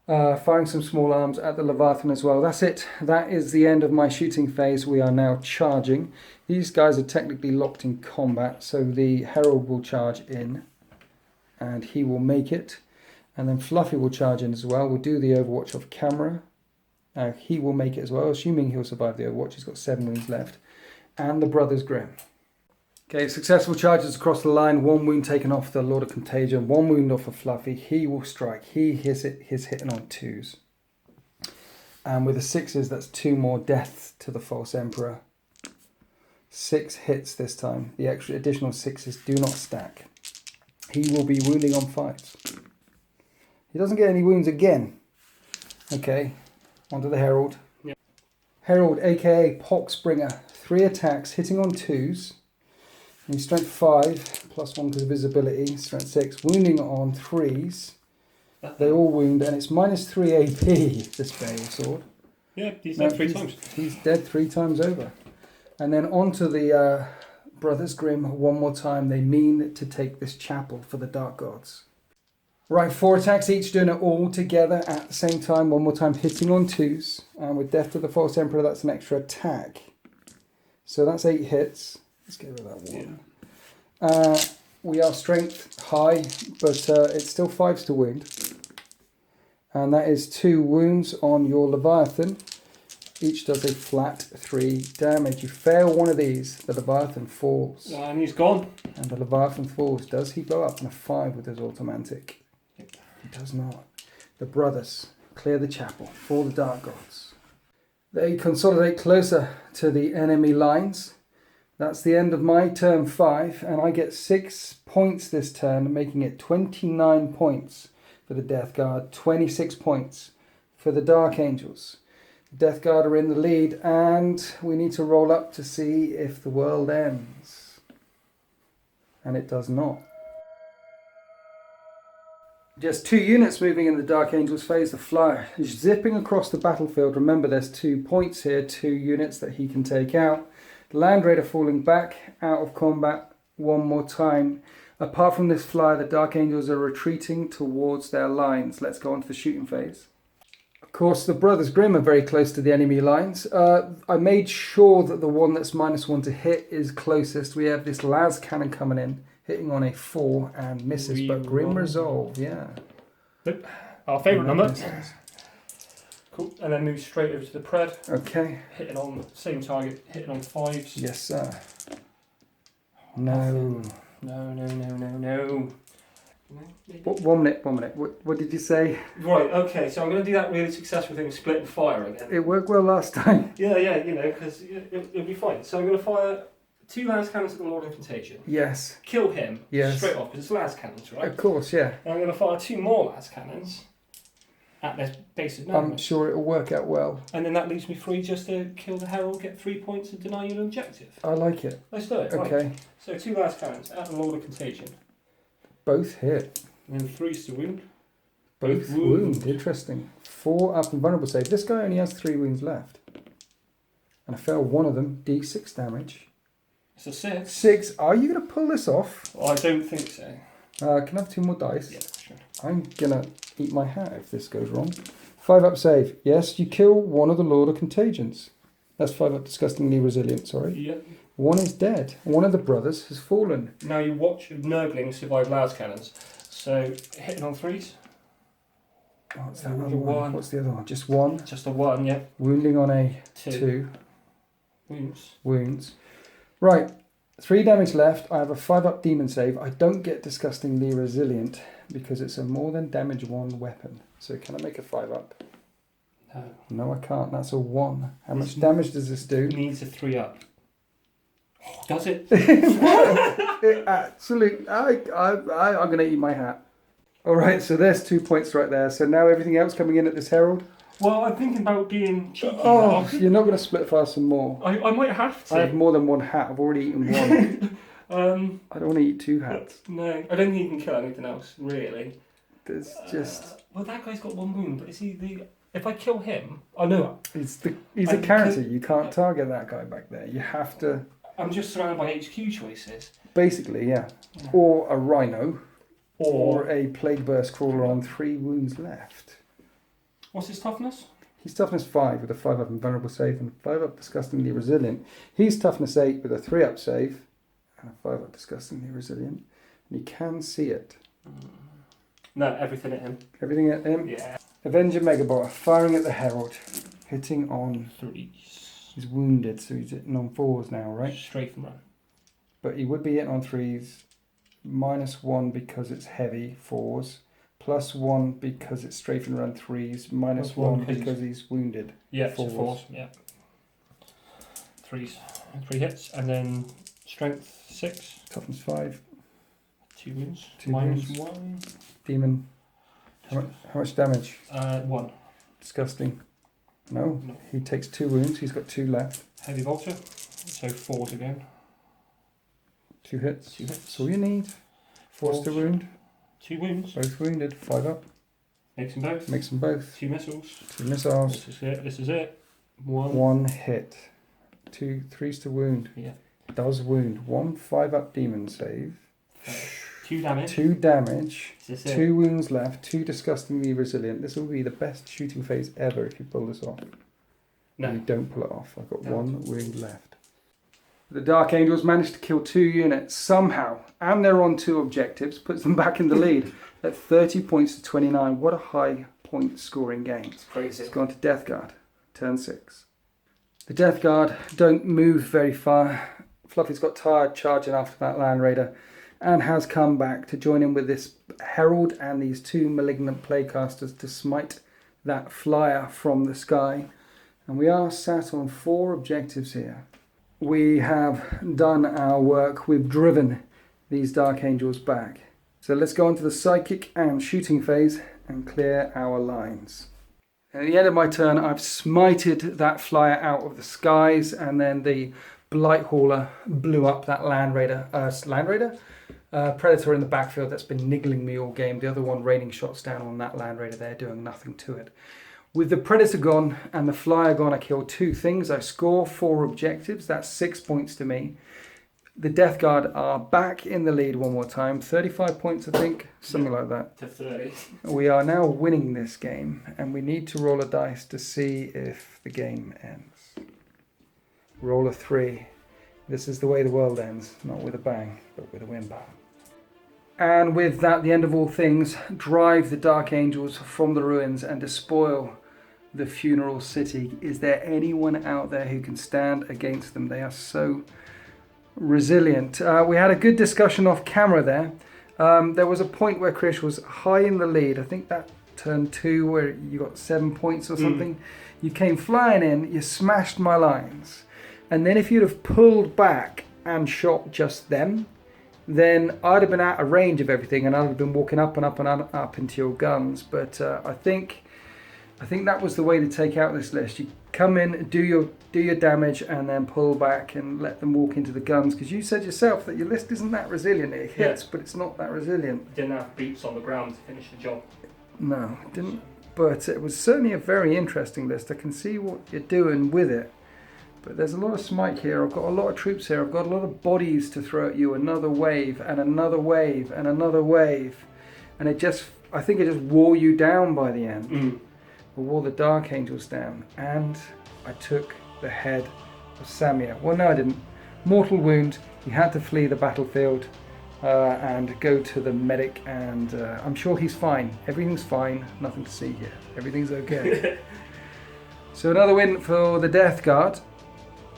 Firing some small arms at the Leviathan as well. That's it. That is the end of my shooting phase. We are now charging. These guys are technically locked in combat, so the Herald will charge in, and he will make it. And then Fluffy will charge in as well. We'll do the Overwatch off camera. He will make it as well, assuming he'll survive the Overwatch. He's got 7 wounds left. And the Brothers Grimm. Okay, successful charges across the line. 1 wound taken off the Lord of Contagion. 1 wound off of Fluffy. He will strike. He's hitting on 2s. And with the 6s, that's 2 more deaths to the False Emperor. 6 hits this time. The extra additional 6s do not stack. He will be wounding on 5s. He doesn't get any wounds again. Okay, onto the Herald. Yep. Herald, aka Poxbringer. 3 attacks, hitting on 2s. And he's strength 5, +1 because of visibility, strength 6, wounding on 3s. They all wound, and it's -3 AP, this Bale Sword. Yeah, he's dead 3 times. He's dead 3 times over. And then onto the Brothers Grimm one more time. They mean to take this chapel for the Dark Gods. Right, 4 attacks each, doing it all together at the same time. One more time, hitting on 2s. And with Death to the False Emperor, that's an extra attack. So that's 8 hits. Let's get rid of that 1. Yeah. We are strength high, but it's still 5s to wound. And that is 2 wounds on your Leviathan. Each does a flat 3 damage. You fail one of these, the Leviathan falls. And he's gone. And the Leviathan falls. Does he blow up on a 5 with his automatic? He does not. The brothers clear the chapel for the Dark Gods. They consolidate closer to the enemy lines. That's the end of my turn 5, and I get 6 points this turn, making it 29 points for the Death Guard, 26 points for the Dark Angels. The Death Guard are in the lead, and we need to roll up to see if the world ends. And it does not. Just 2 units moving in the Dark Angels phase. The Flyer is zipping across the battlefield. Remember, there's 2 points here, 2 units that he can take out. Land Raider falling back out of combat one more time. Apart from this Flyer, the Dark Angels are retreating towards their lines. Let's go on to the shooting phase. Of course, the Brothers Grimm are very close to the enemy lines. I made sure that the one that's -1 to hit is closest. We have this las cannon coming in, hitting on a 4 and misses, but Grim Resolve, yeah. Nope. Our favourite number. Misses. Cool. And then move straight over to the pred. Okay. Hitting on the same target, hitting on 5s. Yes, sir. No. No. 1 minute. What did you say? Right, okay, so I'm going to do that really successful thing, split and fire again. It worked well last time. Yeah, you know, because it'll be fine. So I'm going to fire 2 las cannons at the Lord of Contagion. Yes. Kill him Yes. straight off, because it's las cannons, right? Of course, yeah. And I'm going to fire 2 more las cannons at their basic number. I'm sure it'll work out well. And then that leaves me free just to kill the Herald, get 3 points and deny you an objective. I like it. Let's do it. Okay. Right. So 2 las cannons at the Lord of Contagion. Both hit. And then 3s to wound. Both wound. Interesting. 4 up and vulnerable save. This guy only has 3 wounds left. And I failed one of them. D6 damage. It's a 6. 6. Are you going to pull this off? Well, I don't think so. Can I have 2 more dice? Yeah, sure. I'm going to eat my hat if this goes wrong. 5 up save. Yes, you kill one of the Lord of Contagions. That's 5 up disgustingly resilient, sorry. Yeah. 1 is dead. One of the brothers has fallen. Now you watch Nurgling survive las cannons. So hitting on 3s. What's that other One. one? What's the other one? Just 1. Just a 1, yeah. Wounding on a 2. 2. Wounds. Wounds. Right. 3 damage left. I have a 5 up demon save. I don't get disgustingly resilient because it's a more than damage 1 weapon. So can I make a 5 up? No. No, I can't. That's a 1. How much damage does this do? It needs a 3 up. Does it? Absolutely. I'm going to eat my hat. All right, so there's 2 points right there. So now everything else coming in at this Herald. Well, I'm thinking about being cheeky. Oh, you're not going to split fire some more. I might have to. I have more than 1 hat. I've already eaten 1. I don't want to eat 2 hats. No, I don't think you can kill anything else, really. There's just... well, that guy's got 1 wound, but is he the... If I kill him... I know. He's a character. You can't target that guy back there. You have to... I'm just surrounded by HQ choices. Basically, yeah. Or a rhino. Or a plague burst crawler on 3 wounds left. What's his toughness? He's toughness 5 with a 5 up invulnerable save and 5 up disgustingly resilient. He's toughness 8 with a 3 up save and a 5 up disgustingly resilient. And you can see it. No, everything at him. Everything at him? Yeah. Avenger Megabot firing at the Herald. Hitting on 3s. He's wounded, so he's hitting on 4s now, right? Strafe and run. But he would be hitting on 3s. -1 because it's heavy 4s. +1 because it's strafe and run 3s. -1 because he's wounded. Yeah, 4s. 4s. Yeah. 3s. 3 hits. And then strength 6. Toughness 5. 2 wounds. 2 Minus wounds. 1. Demon. How much damage? 1. Disgusting. No. No. He takes 2 wounds. He's got 2 left. Heavy Volta. So 4s again. 2 hits. 2 hits. That's all you need. 4 to wound. 2 wounds. Both wounded. 5 up. Makes them both. Makes them both. 2 missiles. 2 missiles. This is it. 1. 1 hit. 2 3s to wound. Yeah. Does wound. 1 5 up demon save. 2 damage. 2 damage. Is this it? 2 wounds left. 2 disgustingly resilient. This will be the best shooting phase ever if you pull this off. No. You don't pull it off. I've got No. 1 wound left. The Dark Angels managed to kill 2 units somehow, and they're on 2 objectives, puts them back in the lead at 30 points to 29. What a high point scoring game. It's crazy. It's gone to Death Guard, turn 6. The Death Guard don't move very far. Fluffy's got tired charging after that Land Raider and has come back to join in with this Herald and these 2 malignant playcasters to smite that flyer from the sky. And we are sat on 4 objectives here. We have done our work. We've driven these Dark Angels back. So let's go on to the psychic and shooting phase and clear our lines. At the end of my turn, I've smited that flyer out of the skies, and then the Blight Hauler blew up that Predator in the backfield that's been niggling me all game. The other one raining shots down on that Land Raider there, doing nothing to it. With the Predator gone and the Flyer gone, I kill 2 things. I score 4 objectives. That's 6 points to me. The Death Guard are back in the lead one more time. 35 points, I think. Something like that. To 30. We are now winning this game, and we need to roll a dice to see if the game ends. Roll a 3. This is the way the world ends. Not with a bang, but with a windbow. And with that, the end of all things, drive the Dark Angels from the ruins and despoil the funeral city. Is there anyone out there who can stand against them? They are so resilient. We had a good discussion off camera there. There was a point where Chris was high in the lead. I think that turn 2 where you got 7 points or something. You came flying in, you smashed my lines. And then if you'd have pulled back and shot just them, then I'd have been out of range of everything and I'd have been walking up and up and up into your guns. But I think that was the way to take out this list. You come in, do your damage, and then pull back and let them walk into the guns. Because you said yourself that your list isn't that resilient. It hits, but it's not that resilient. Didn't have beats on the ground to finish the job. No, it didn't. But it was certainly a very interesting list. I can see what you're doing with it. But there's a lot of smite here. I've got a lot of troops here. I've got a lot of bodies to throw at you. Another wave and another wave and another wave. And I think it just wore you down by the end. I wore the Dark Angels down. And I took the head of Samir. Well, no, I didn't. Mortal wound. He had to flee the battlefield and go to the medic. And I'm sure he's fine. Everything's fine. Nothing to see here. Everything's okay. So another win for the Death Guard.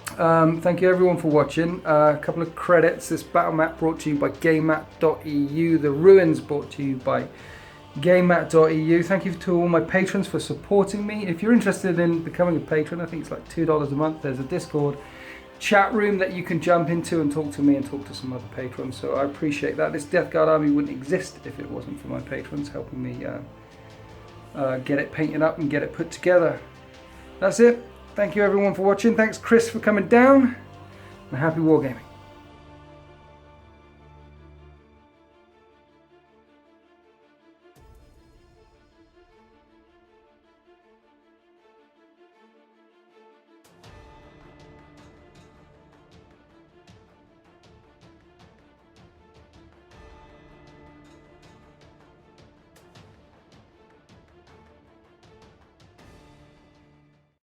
Thank you everyone for watching. A couple of credits. This battle map brought to you by GameMat.eu. The Ruins brought to you by GameMat.eu. Thank you to all my patrons for supporting me. If you're interested in becoming a patron, I think it's like $2 a month. There's a Discord chat room that you can jump into and talk to me and talk to some other patrons. So I appreciate that. This Death Guard army wouldn't exist if it wasn't for my patrons helping me get it painted up and get it put together. That's it. Thank you everyone for watching. Thanks Chris for coming down, and happy wargaming.